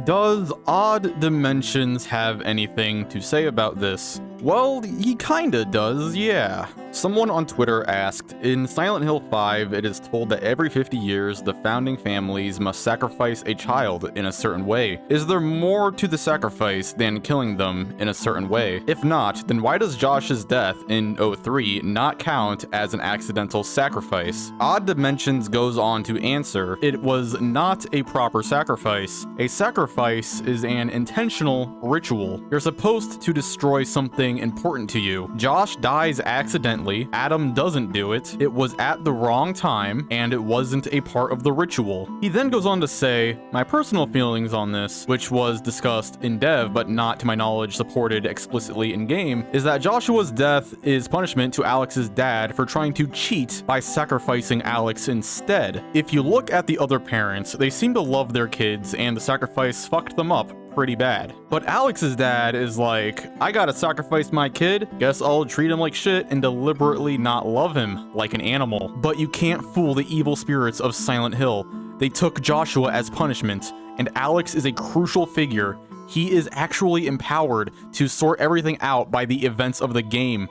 Does Odd Dimensions have anything to say about this? Well, he kinda does, yeah. Someone on Twitter asked, in Silent Hill 5, it is told that every 50 years, the founding families must sacrifice a child in a certain way. Is there more to the sacrifice than killing them in a certain way? If not, then why does Josh's death in 03 not count as an accidental sacrifice? Odd Dimensions goes on to answer, it was not a proper sacrifice. A sacrifice is an intentional ritual. You're supposed to destroy something important to you. Josh dies accidentally. Adam doesn't do it. It was at the wrong time, and it wasn't a part of the ritual. He then goes on to say, my personal feelings on this, which was discussed in dev, but not to my knowledge supported explicitly in game, is that Joshua's death is punishment to Alex's dad for trying to cheat by sacrificing Alex instead. If you look at the other parents, they seem to love their kids, and the sacrifice fucked them up pretty bad. But Alex's dad is like, I gotta sacrifice my kid, guess I'll treat him like shit and deliberately not love him like an animal. But you can't fool the evil spirits of Silent Hill. They took Joshua as punishment, and Alex is a crucial figure. He is actually empowered to sort everything out by the events of the game.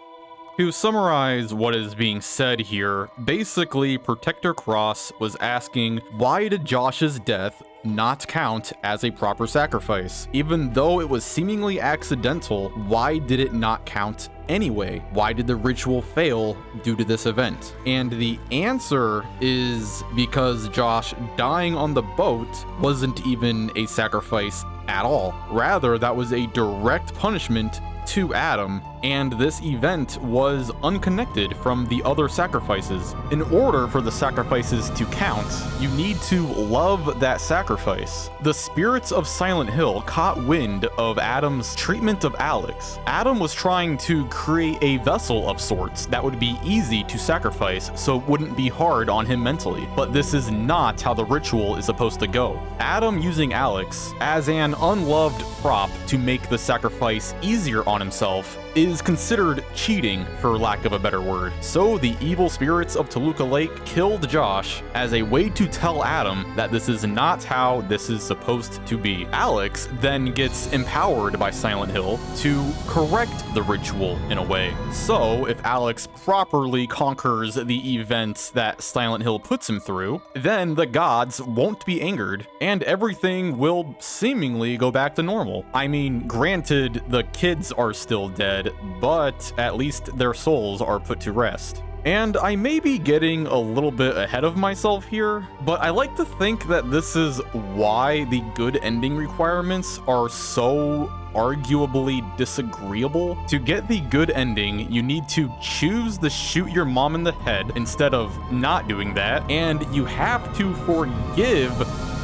To summarize what is being said here, basically Protector Cross was asking, why did Josh's death not count as a proper sacrifice? Even though it was seemingly accidental, why did it not count anyway? Why did the ritual fail due to this event? And the answer is because Josh dying on the boat wasn't even a sacrifice at all. Rather, that was a direct punishment to Adam, and this event was unconnected from the other sacrifices. In order for the sacrifices to count, you need to love that sacrifice. The spirits of Silent Hill caught wind of Adam's treatment of Alex. Adam was trying to create a vessel of sorts that would be easy to sacrifice, so it wouldn't be hard on him mentally. But this is not how the ritual is supposed to go. Adam using Alex as an unloved prop to make the sacrifice easier on himself is considered cheating, for lack of a better word. So the evil spirits of Toluca Lake killed Josh as a way to tell Adam that this is not how this is supposed to be. Alex then gets empowered by Silent Hill to correct the ritual in a way. So if Alex properly conquers the events that Silent Hill puts him through, then the gods won't be angered and everything will seemingly go back to normal. I mean, granted, the kids are still dead, but at least their souls are put to rest. And I may be getting a little bit ahead of myself here, but I like to think that this is why the good ending requirements are so arguably disagreeable. To get the good ending, you need to choose to shoot your mom in the head instead of not doing that, and you have to forgive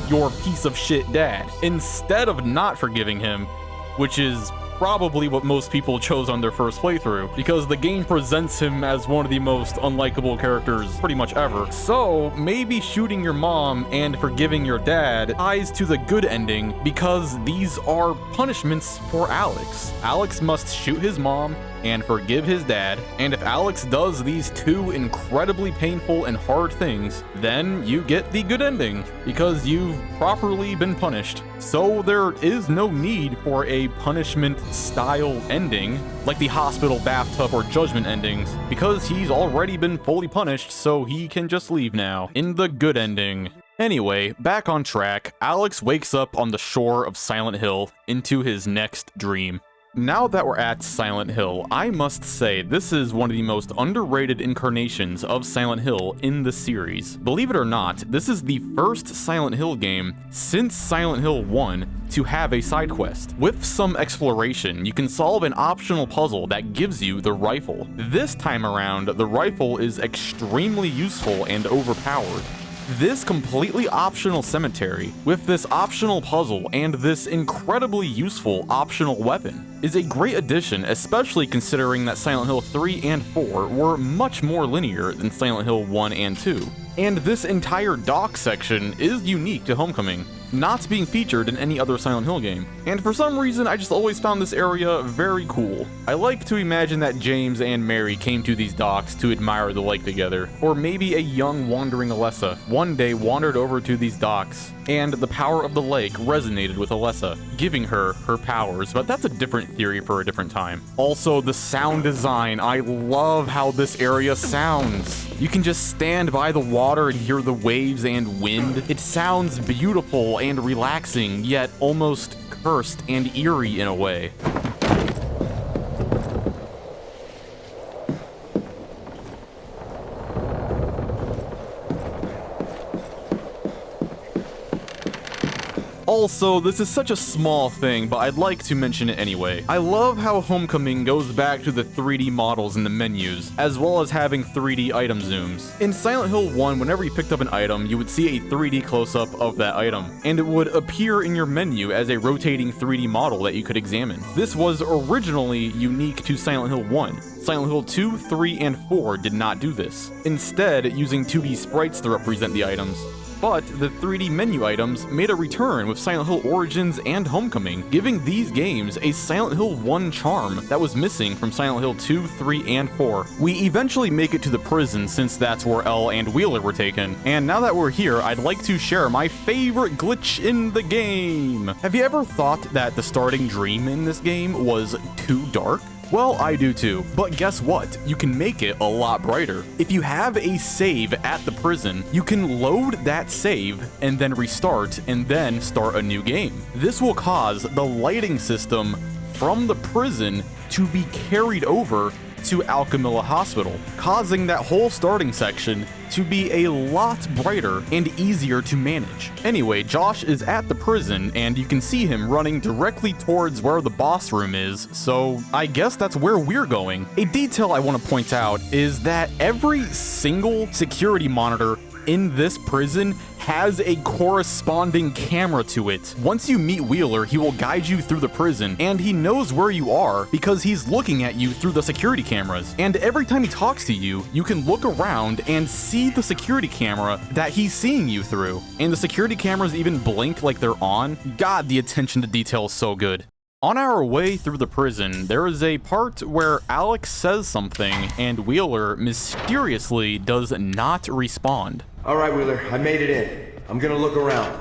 your piece of shit dad, instead of not forgiving him, which is probably what most people chose on their first playthrough, because the game presents him as one of the most unlikable characters pretty much ever. So maybe shooting your mom and forgiving your dad ties to the good ending, because these are punishments for Alex. Alex must shoot his mom and forgive his dad, and if Alex does these two incredibly painful and hard things, then you get the good ending, because you've properly been punished. So there is no need for a punishment style ending, like the hospital, bathtub, or judgment endings, because he's already been fully punished, so he can just leave now. In the good ending. Anyway, back on track, Alex wakes up on the shore of Silent Hill into his next dream. Now that we're at Silent Hill, I must say this is one of the most underrated incarnations of Silent Hill in the series. Believe it or not, this is the first Silent Hill game since Silent Hill 1 to have a side quest. With some exploration, you can solve an optional puzzle that gives you the rifle. This time around, the rifle is extremely useful and overpowered. This completely optional cemetery, with this optional puzzle and this incredibly useful optional weapon, is a great addition, especially considering that Silent Hill 3 and 4 were much more linear than Silent Hill 1 and 2. And this entire dock section is unique to Homecoming, not being featured in any other Silent Hill game. And for some reason, I just always found this area very cool. I like to imagine that James and Mary came to these docks to admire the lake together, or maybe a young wandering Alessa one day wandered over to these docks, and the power of the lake resonated with Alessa, giving her her powers, but that's a different theory for a different time. Also, the sound design. I love how this area sounds. You can just stand by the water and hear the waves and wind. It sounds beautiful and relaxing, yet almost cursed and eerie in a way. Also, this is such a small thing, but I'd like to mention it anyway. I love how Homecoming goes back to the 3D models in the menus, as well as having 3D item zooms. In Silent Hill 1, whenever you picked up an item, you would see a 3D close-up of that item, and it would appear in your menu as a rotating 3D model that you could examine. This was originally unique to Silent Hill 1. Silent Hill 2, 3, and 4 did not do this, instead using 2D sprites to represent the items. But the 3D menu items made a return with Silent Hill Origins and Homecoming, giving these games a Silent Hill 1 charm that was missing from Silent Hill 2, 3, and 4. We eventually make it to the prison since that's where Elle and Wheeler were taken, and now that we're here, I'd like to share my favorite glitch in the game. Have you ever thought that the starting dream in this game was too dark? Well, I do too, but guess what? You can make it a lot brighter. If you have a save at the prison, you can load that save and then restart and then start a new game. This will cause the lighting system from the prison to be carried over to Alchemilla Hospital, causing that whole starting section to be a lot brighter and easier to manage. Anyway, Josh is at the prison and you can see him running directly towards where the boss room is, so I guess that's where we're going. A detail I want to point out is that every single security monitor in this prison has a corresponding camera to it. Once you meet Wheeler, he will guide you through the prison, and he knows where you are because he's looking at you through the security cameras. And every time he talks to you, you can look around and see the security camera that he's seeing you through. And the security cameras even blink like they're on. God, the attention to detail is so good. On our way through the prison, there is a part where Alex says something and Wheeler mysteriously does not respond. All right, Wheeler, I made it in. I'm gonna look around.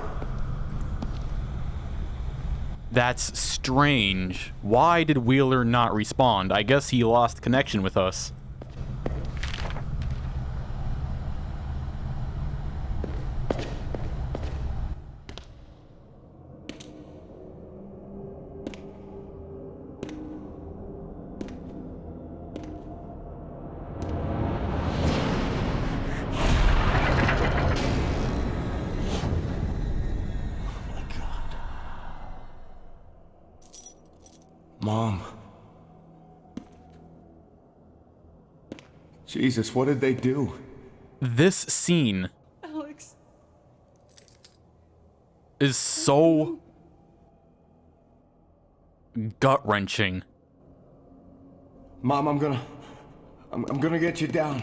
That's strange. Why did Wheeler not respond? I guess he lost connection with us. Mom. Jesus, what did they do? This scene. Alex. is so gut-wrenching. Mom, I'm gonna get you down.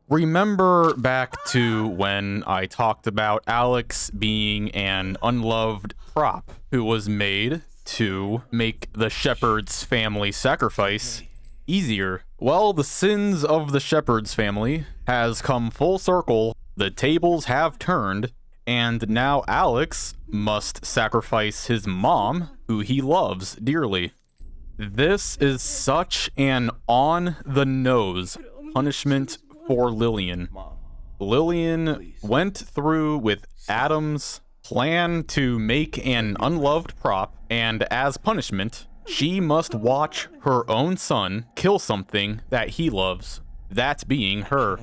Remember back to when I talked about Alex being an unloved prop who was made to make the shepherd's family sacrifice easier? Well, the sins of the shepherd's family has come full circle. The tables have turned, and now Alex must sacrifice his mom, who he loves dearly. This is such an on-the-nose punishment for Lillian. Lillian went through with Adam's plan to make an unloved prop, and as punishment, she must watch her own son kill something that he loves, that being her.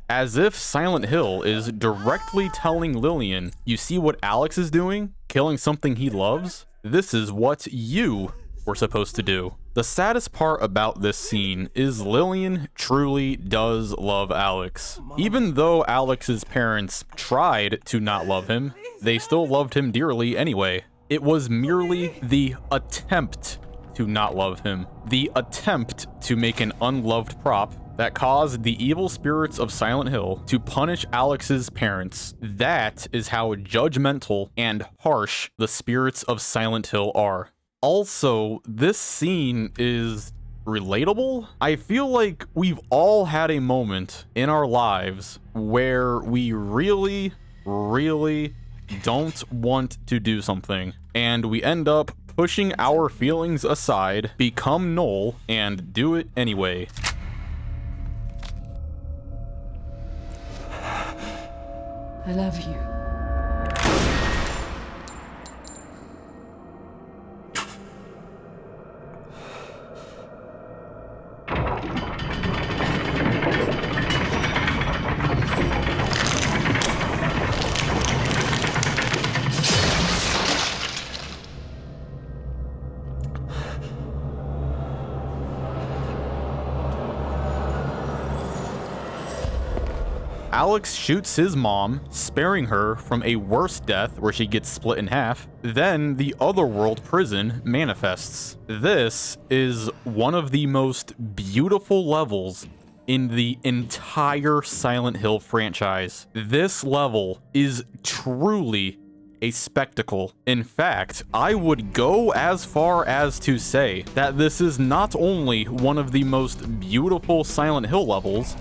As if Silent Hill is directly telling Lillian, you see what Alex is doing? Killing something he loves? This is what you were supposed to do. The saddest part about this scene is Lillian truly does love Alex. Even though Alex's parents tried to not love him, they still loved him dearly anyway. It was merely the attempt to not love him, the attempt to make an unloved prop that caused the evil spirits of Silent Hill to punish Alex's parents. That is how judgmental and harsh the spirits of Silent Hill are. Also, this scene is relatable. I feel like we've all had a moment in our lives where we really don't want to do something, and we end up pushing our feelings aside, become null, and do it anyway. I love you. Alex shoots his mom, sparing her from a worse death where she gets split in half. Then the otherworld prison manifests. This is one of the most beautiful levels in the entire Silent Hill franchise. This level is truly a spectacle. In fact, I would go as far as to say that this is not only one of the most beautiful Silent Hill levels,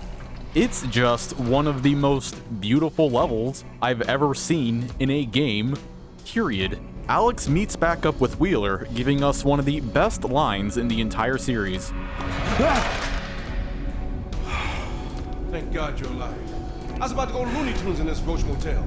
it's just one of the most beautiful levels I've ever seen in a game, period. Alex meets back up with Wheeler, giving us one of the best lines in the entire series. Thank God you're alive. I was about to go Looney Tunes in this Roach Motel.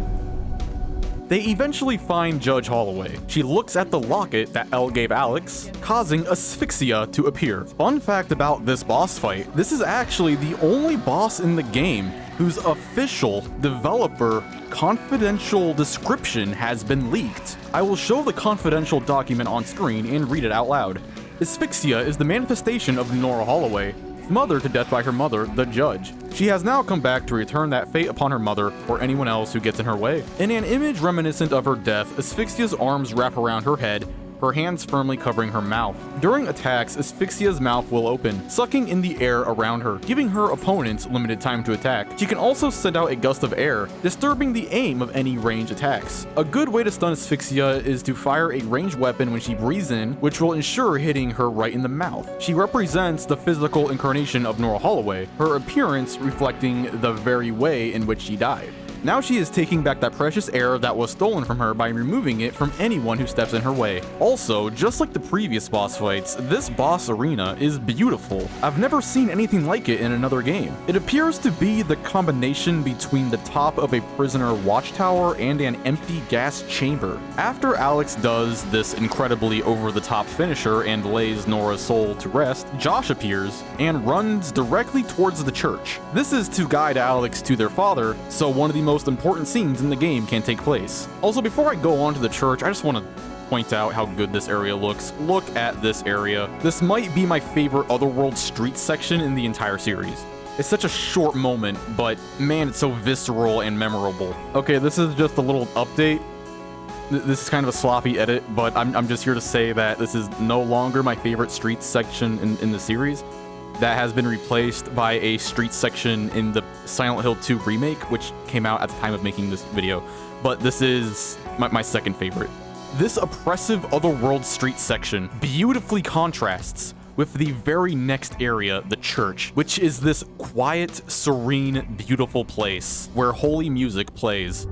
They eventually find Judge Holloway. She looks at the locket that Elle gave Alex, causing asphyxia to appear. Fun fact about this boss fight, this is actually the only boss in the game whose official developer confidential description has been leaked. I will show the confidential document on screen and read it out loud. Asphyxia is the manifestation of Nora Holloway, smothered to death by her mother, the Judge. She has now come back to return that fate upon her mother or anyone else who gets in her way. In an image reminiscent of her death, Asphyxia's arms wrap around her head, her hands firmly covering her mouth. During attacks, Asphyxia's mouth will open, sucking in the air around her, giving her opponents limited time to attack. She can also send out a gust of air, disturbing the aim of any ranged attacks. A good way to stun Asphyxia is to fire a ranged weapon when she breathes in, which will ensure hitting her right in the mouth. She represents the physical incarnation of Nora Holloway, her appearance reflecting the very way in which she died. Now she is taking back that precious air that was stolen from her by removing it from anyone who steps in her way. Also, just like the previous boss fights, this boss arena is beautiful. I've never seen anything like it in another game. It appears to be the combination between the top of a prisoner watchtower and an empty gas chamber. After Alex does this incredibly over-the-top finisher and lays Nora's soul to rest, Josh appears and runs directly towards the church. This is to guide Alex to their father, so one of the most important scenes in the game can take place. Also, before I go on to the church, I just want to point out how good this area looks. Look at this area. This might be my favorite Otherworld street section in the entire series. It's such a short moment, but man, it's so visceral and memorable. Okay, this is just a little update. This is kind of a sloppy edit, but I'm just here to say that this is no longer my favorite streets section in the series. That has been replaced by a streets section in the Silent Hill 2 remake, which came out at the time of making this video. But this is my second favorite. This oppressive otherworld street section beautifully contrasts with the very next area, the church, which is this quiet, serene, beautiful place where holy music plays.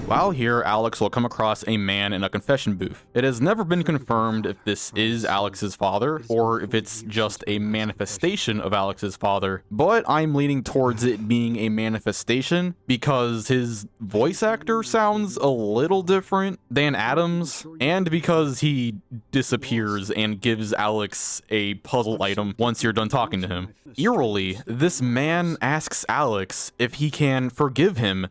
While here, Alex will come across a man in a confession booth. It has never been confirmed if this is Alex's father, or if it's just a manifestation of Alex's father, but I'm leaning towards it being a manifestation because his voice actor sounds a little different than Adam's, and because he disappears and gives Alex a puzzle item once you're done talking to him. Eerily, this man asks Alex if he can forgive him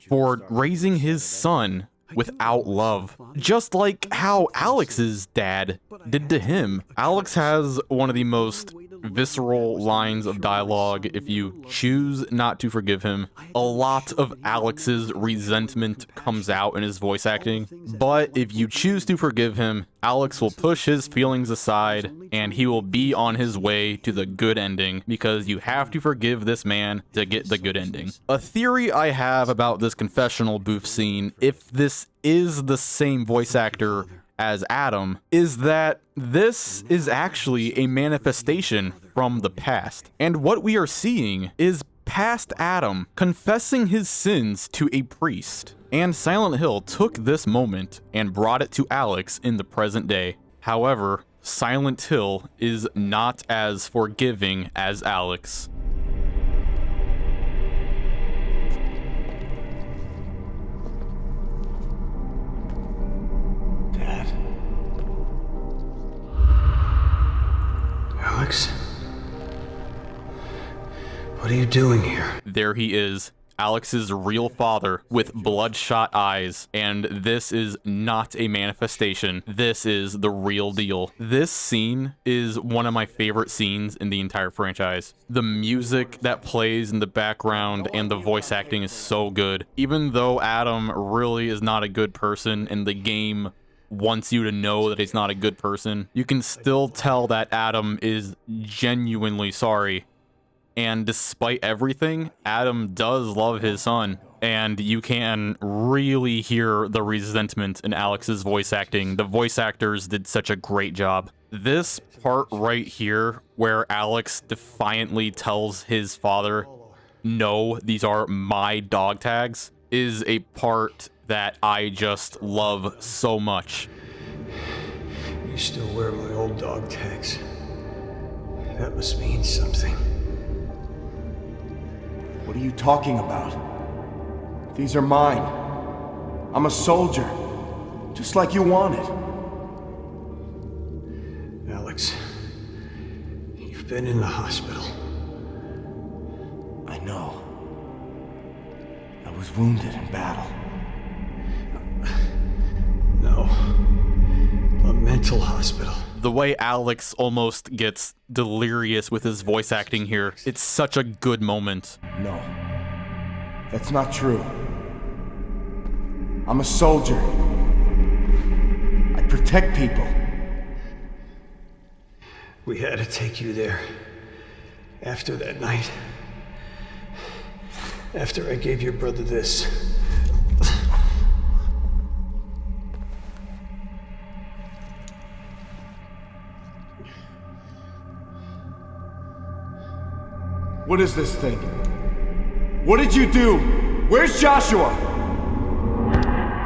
for raising his son without love, just like how Alex's dad did to him. Alex has one of the most visceral lines of dialogue if you choose not to forgive him. A lot of Alex's resentment comes out in his voice acting, but if you choose to forgive him, Alex will push his feelings aside and he will be on his way to the good ending, because you have to forgive this man to get the good ending. A theory I have about this confessional booth scene, if this is the same voice actor as Adam, is that this is actually a manifestation from the past. And what we are seeing is past Adam confessing his sins to a priest. And Silent Hill took this moment and brought it to Alex in the present day. However, Silent Hill is not as forgiving as Alex. Alex? What are you doing here? There he is, Alex's real father with bloodshot eyes, and this is not a manifestation. This is the real deal. This scene is one of my favorite scenes in the entire franchise. The music that plays in the background and the voice acting is so good. Even though Adam really is not a good person and the game wants you to know that he's not a good person, you can still tell that Adam is genuinely sorry. And despite everything, Adam does love his son, and you can really hear the resentment in Alex's voice acting. The voice actors did such a great job. This part right here, where Alex defiantly tells his father, "No, these are my dog tags," is a part that I just love so much. You still wear my old dog tags. That must mean something. What are you talking about? These are mine. I'm a soldier, just like you wanted. Alex, you've been in the hospital. I know. I was wounded in battle. No. A mental hospital. The way Alex almost gets delirious with his voice acting here, it's such a good moment. No. That's not true. I'm a soldier. I protect people. We had to take you there. After that night. After I gave your brother this. What is this thing? What did you do? Where's Joshua?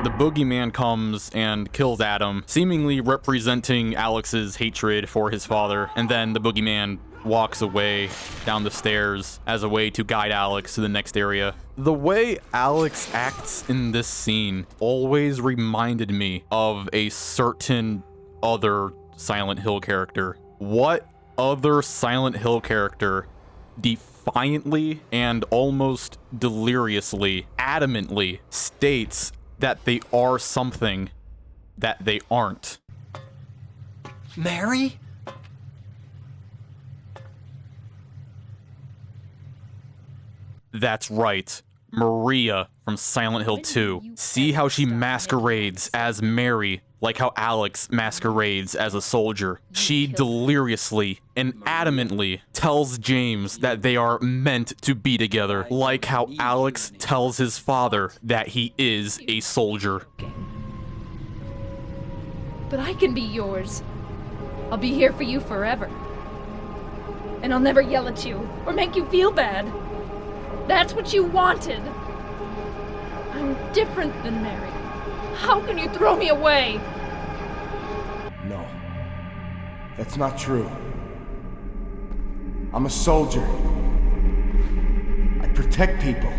The boogeyman comes and kills Adam, seemingly representing Alex's hatred for his father, and then the boogeyman walks away down the stairs as a way to guide Alex to the next area. The way Alex acts in this scene always reminded me of a certain other Silent Hill character. What other Silent Hill character defiantly and almost deliriously, adamantly states that they are something that they aren't? Mary? That's right. Maria from Silent Hill 2. See how she masquerades as Mary, like how Alex masquerades as a soldier. She deliriously and adamantly tells James that they are meant to be together, like how Alex tells his father that he is a soldier. But I can be yours. I'll be here for you forever. And I'll never yell at you or make you feel bad. That's what you wanted. I'm different than Mary. How can you throw me away? No. That's not true. I'm a soldier. I protect people.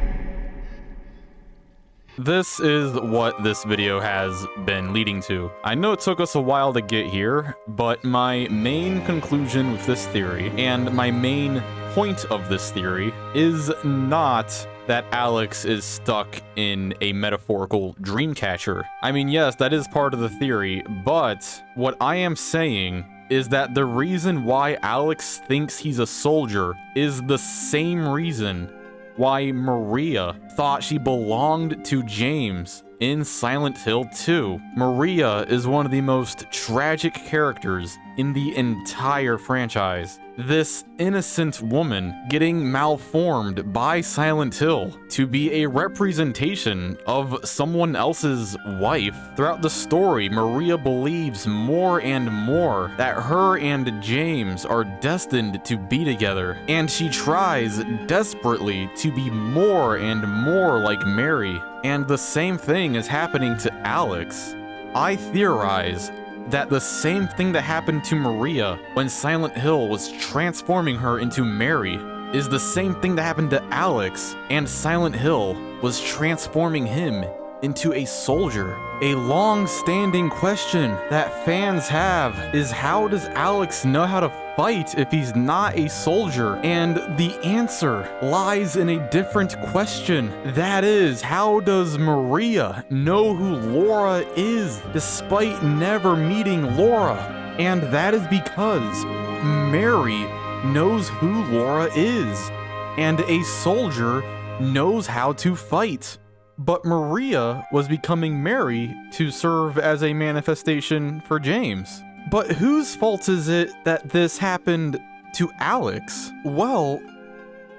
This is what this video has been leading to. I know it took us a while to get here, but my main conclusion with this theory, and my main point of this theory, is not that Alex is stuck in a metaphorical dream catcher. I mean, yes, that is part of the theory, but what I am saying is that the reason why Alex thinks he's a soldier is the same reason why Maria thought she belonged to James in Silent Hill 2. Maria is one of the most tragic characters in the entire franchise. This innocent woman getting malformed by Silent Hill to be a representation of someone else's wife. Throughout the story, Maria believes more and more that her and James are destined to be together, and she tries desperately to be more and more like Mary. And the same thing is happening to Alex. I theorize that the same thing that happened to Maria when Silent Hill was transforming her into Mary is the same thing that happened to Alex, and Silent Hill was transforming him into a soldier. A long-standing question that fans have is, how does Alex know how to fight if he's not a soldier? And the answer lies in a different question. That is, how does Maria know who Laura is despite never meeting Laura? And that is because Mary knows who Laura is, and a soldier knows how to fight. But Maria was becoming Mary to serve as a manifestation for James. But whose fault is it that this happened to Alex? Well,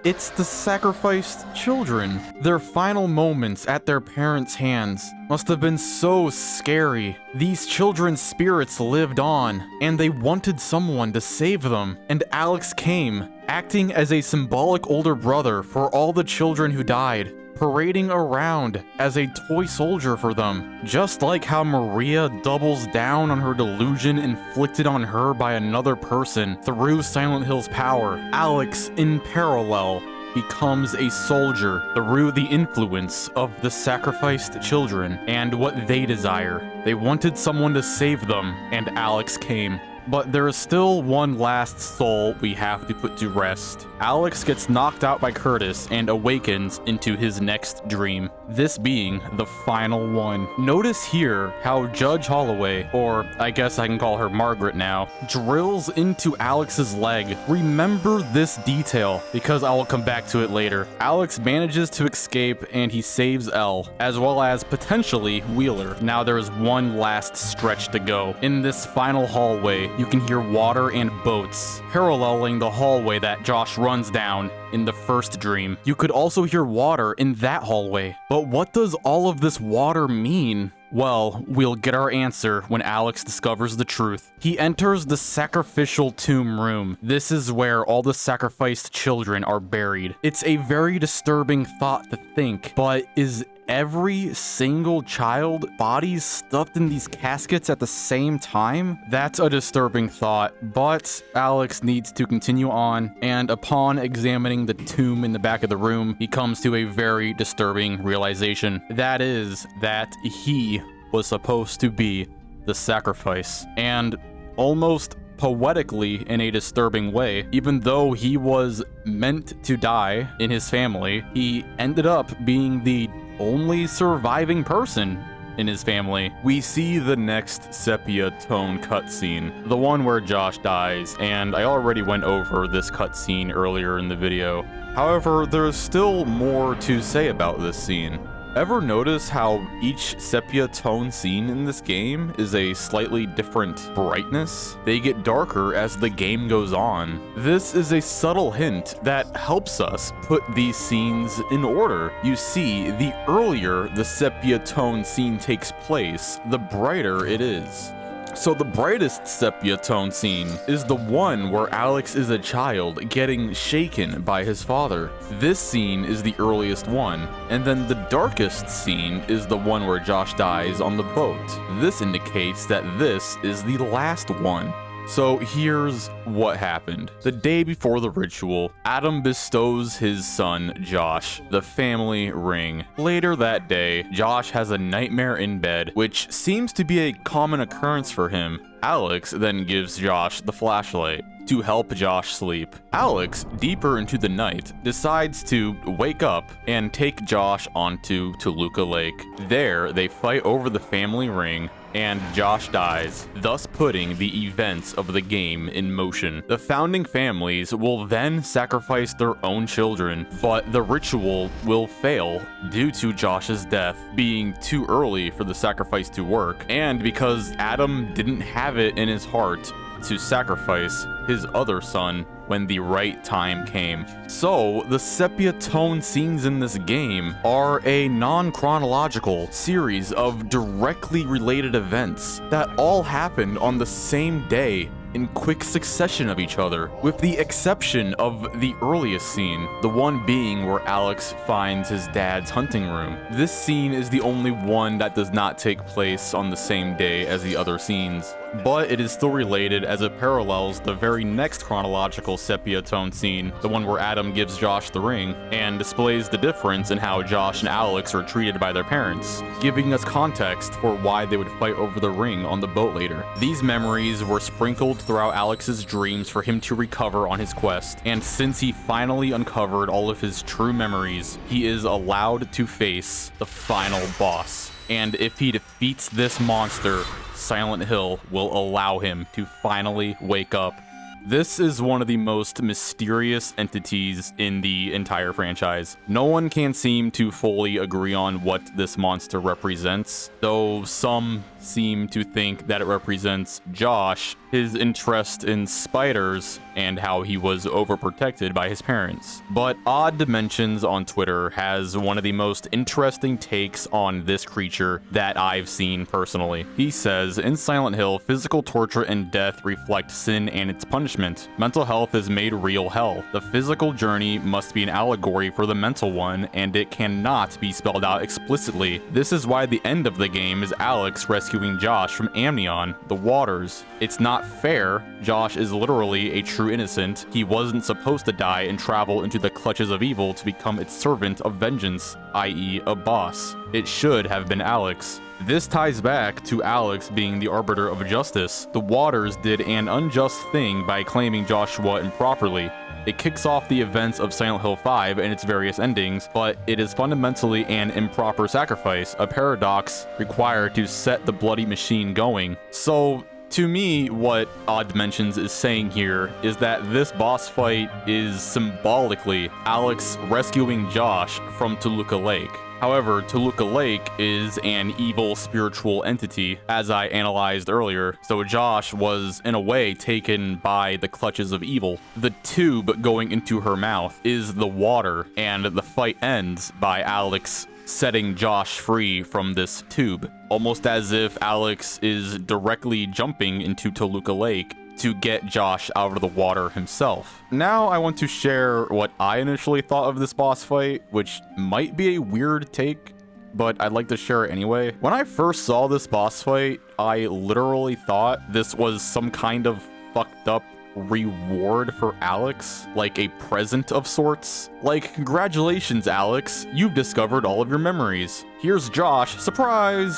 it's the sacrificed children. Their final moments at their parents' hands must have been so scary. These children's spirits lived on, and they wanted someone to save them. And Alex came, acting as a symbolic older brother for all the children who died, parading around as a toy soldier for them. Just like how Maria doubles down on her delusion inflicted on her by another person through Silent Hill's power, Alex, in parallel, becomes a soldier through the influence of the sacrificed children and what they desire. They wanted someone to save them, and Alex came. But there is still one last soul we have to put to rest. Alex gets knocked out by Curtis and awakens into his next dream, this being the final one. Notice here how Judge Holloway, or I guess I can call her Margaret now, drills into Alex's leg. Remember this detail, because I will come back to it later. Alex manages to escape and he saves Elle, as well as potentially Wheeler. Now there is one last stretch to go. In this final hallway, you can hear water and boats, paralleling the hallway that Josh runs down in the first dream. You could also hear water in that hallway. But what does all of this water mean? Well, we'll get our answer when Alex discovers the truth. He enters the sacrificial tomb room. This is where all the sacrificed children are buried. It's a very disturbing thought to think, but is every single child bodies stuffed in these caskets at the same time? That's a disturbing thought, but Alex needs to continue on, and upon examining the tomb in the back of the room, he comes to a very disturbing realization. That is, that he was supposed to be the sacrifice. And almost poetically, in a disturbing way, even though he was meant to die in his family, he ended up being the only surviving person in his family, we see the next sepia tone cutscene, the one where Josh dies, and I already went over this cutscene earlier in the video. However, there's still more to say about this scene. Ever notice how each sepia tone scene in this game is a slightly different brightness? They get darker as the game goes on. This is a subtle hint that helps us put these scenes in order. You see, the earlier the sepia tone scene takes place, the brighter it is. So the brightest sepia tone scene is the one where Alex is a child getting shaken by his father. This scene is the earliest one, and then the darkest scene is the one where Josh dies on the boat. This indicates that this is the last one. So here's what happened. The day before the ritual, Adam bestows his son, Josh, the family ring. Later that day, Josh has a nightmare in bed, which seems to be a common occurrence for him. Alex then gives Josh the flashlight to help Josh sleep. Alex, deeper into the night, decides to wake up and take Josh onto Toluca Lake. There, they fight over the family ring, and Josh dies, thus putting the events of the game in motion. The founding families will then sacrifice their own children, but the ritual will fail due to Josh's death being too early for the sacrifice to work, and because Adam didn't have it in his heart to sacrifice his other son when the right time came. So, the sepia tone scenes in this game are a non-chronological series of directly related events that all happened on the same day in quick succession of each other, with the exception of the earliest scene, the one being where Alex finds his dad's hunting room. This scene is the only one that does not take place on the same day as the other scenes, but it is still related as it parallels the very next chronological sepia tone scene, the one where Adam gives Josh the ring, and displays the difference in how Josh and Alex are treated by their parents, giving us context for why they would fight over the ring on the boat later. These memories were sprinkled throughout Alex's dreams for him to recover on his quest, and since he finally uncovered all of his true memories, he is allowed to face the final boss. And if he defeats this monster, Silent Hill will allow him to finally wake up. This is one of the most mysterious entities in the entire franchise. No one can seem to fully agree on what this monster represents, though some seem to think that it represents Josh, his interest in spiders, and how he was overprotected by his parents. But Odd Dimensions on Twitter has one of the most interesting takes on this creature that I've seen personally. He says, in Silent Hill, physical torture and death reflect sin and its punishment. Mental health is made real hell. The physical journey must be an allegory for the mental one, and it cannot be spelled out explicitly. This is why the end of the game is Alex rescuing Josh from Amnion, the waters. It's not fair. Josh is literally a true innocent. He wasn't supposed to die and travel into the clutches of evil to become its servant of vengeance, i.e. a boss. It should have been Alex. This ties back to Alex being the arbiter of justice. The waters did an unjust thing by claiming Joshua improperly. It kicks off the events of Silent Hill 5 and its various endings, but it is fundamentally an improper sacrifice, a paradox required to set the bloody machine going. So, to me, what Odd Dimensions is saying here is that this boss fight is symbolically Alex rescuing Josh from Toluca Lake. However, Toluca Lake is an evil spiritual entity, as I analyzed earlier, so Josh was, in a way, taken by the clutches of evil. The tube going into her mouth is the water, and the fight ends by Alex setting Josh free from this tube, almost as if Alex is directly jumping into Toluca Lake to get Josh out of the water himself. Now I want to share what I initially thought of this boss fight, which might be a weird take, but I'd like to share it anyway. When I first saw this boss fight, I literally thought this was some kind of fucked up reward for Alex, like a present of sorts. Like, congratulations, Alex, you've discovered all of your memories. Here's Josh, surprise!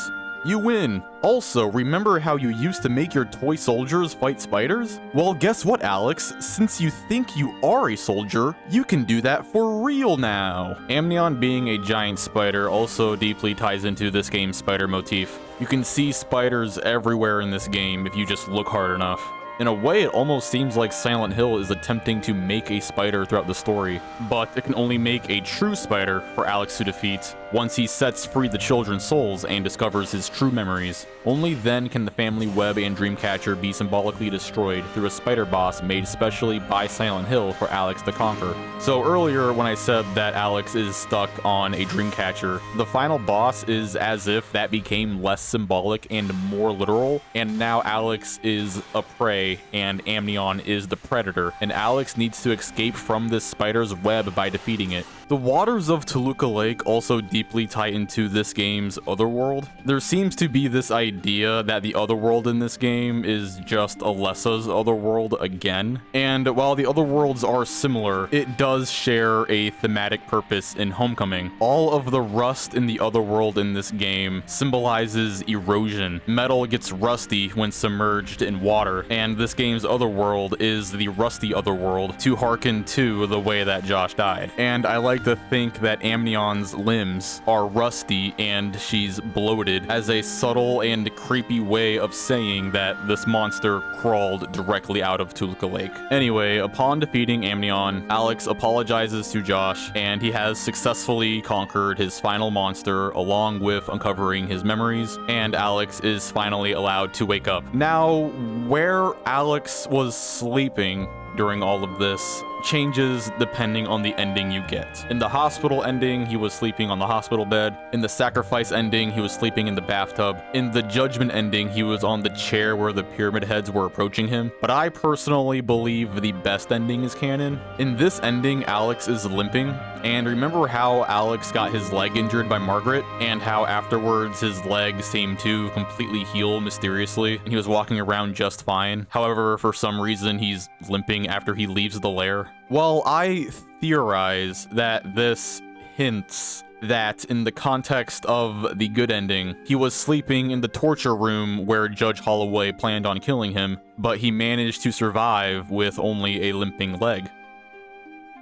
You win! Also, remember how you used to make your toy soldiers fight spiders? Well, guess what, Alex? Since you think you are a soldier, you can do that for real now! Amnion being a giant spider also deeply ties into this game's spider motif. You can see spiders everywhere in this game if you just look hard enough. In a way, it almost seems like Silent Hill is attempting to make a spider throughout the story, but it can only make a true spider for Alex to defeat once he sets free the children's souls and discovers his true memories. Only then can the family web and Dreamcatcher be symbolically destroyed through a spider boss made specially by Silent Hill for Alex to conquer. So earlier when I said that Alex is stuck on a Dreamcatcher, the final boss is as if that became less symbolic and more literal, and now Alex is a prey and Amnion is the predator, and Alex needs to escape from this spider's web by defeating it. The waters of Toluca Lake also deeply tie into this game's otherworld. There seems to be this idea that the otherworld in this game is just Alessa's otherworld again, and while the otherworlds are similar, it does share a thematic purpose in Homecoming. All of the rust in the otherworld in this game symbolizes erosion. Metal gets rusty when submerged in water, and this game's otherworld is the rusty otherworld to hearken to the way that Josh died. And I like to think that Amnion's limbs are rusty and she's bloated as a subtle and creepy way of saying that this monster crawled directly out of Toluca Lake. Anyway, upon defeating Amnion, Alex apologizes to Josh, and he has successfully conquered his final monster along with uncovering his memories, and Alex is finally allowed to wake up. Now, where Alex was sleeping during all of this changes depending on the ending you get. In the hospital ending, he was sleeping on the hospital bed. In the sacrifice ending, he was sleeping in the bathtub. In the judgment ending, he was on the chair where the pyramid heads were approaching him. But I personally believe the best ending is canon. In this ending, Alex is limping. And remember how Alex got his leg injured by Margaret, and how afterwards his leg seemed to completely heal mysteriously, and he was walking around just fine. However, for some reason, he's limping after he leaves the lair. Well, I theorize that this hints that in the context of the good ending, he was sleeping in the torture room where Judge Holloway planned on killing him, but he managed to survive with only a limping leg.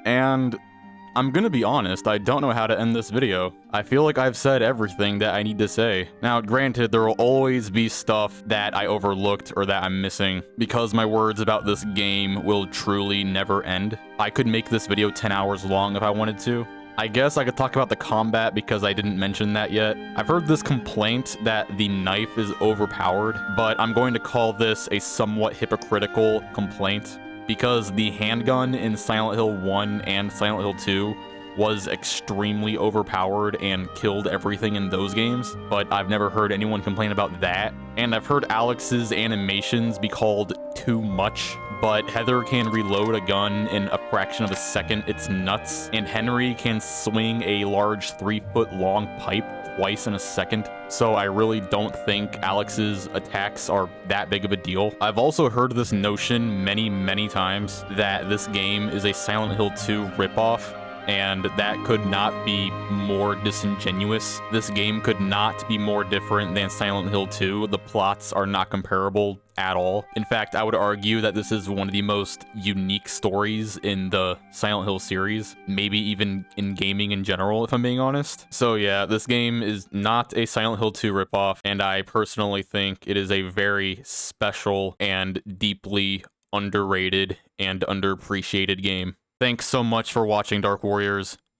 And I'm gonna be honest, I don't know how to end this video. I feel like I've said everything that I need to say. Now, granted, there will always be stuff that I overlooked or that I'm missing, because my words about this game will truly never end. I could make this video 10 hours long if I wanted to. I guess I could talk about the combat because I didn't mention that yet. I've heard this complaint that the knife is overpowered, but I'm going to call this a somewhat hypocritical complaint, because the handgun in Silent Hill 1 and Silent Hill 2 was extremely overpowered and killed everything in those games, but I've never heard anyone complain about that. And I've heard Alex's animations be called too much, but Heather can reload a gun in a fraction of a second. It's nuts. And Henry can swing a large 3-foot long pipe twice in a second, so I really don't think Alex's attacks are that big of a deal. I've also heard this notion many times that this game is a Silent Hill 2 ripoff, and that could not be more disingenuous. This game could not be more different than Silent Hill 2. The plots are not comparable at all. In fact, I would argue that this is one of the most unique stories in the Silent Hill series, maybe even in gaming in general, if I'm being honest. So yeah, this game is not a Silent Hill 2 ripoff, and I personally think it is a very special and deeply underrated and underappreciated game. Thanks so much for watching, Dark Warriors.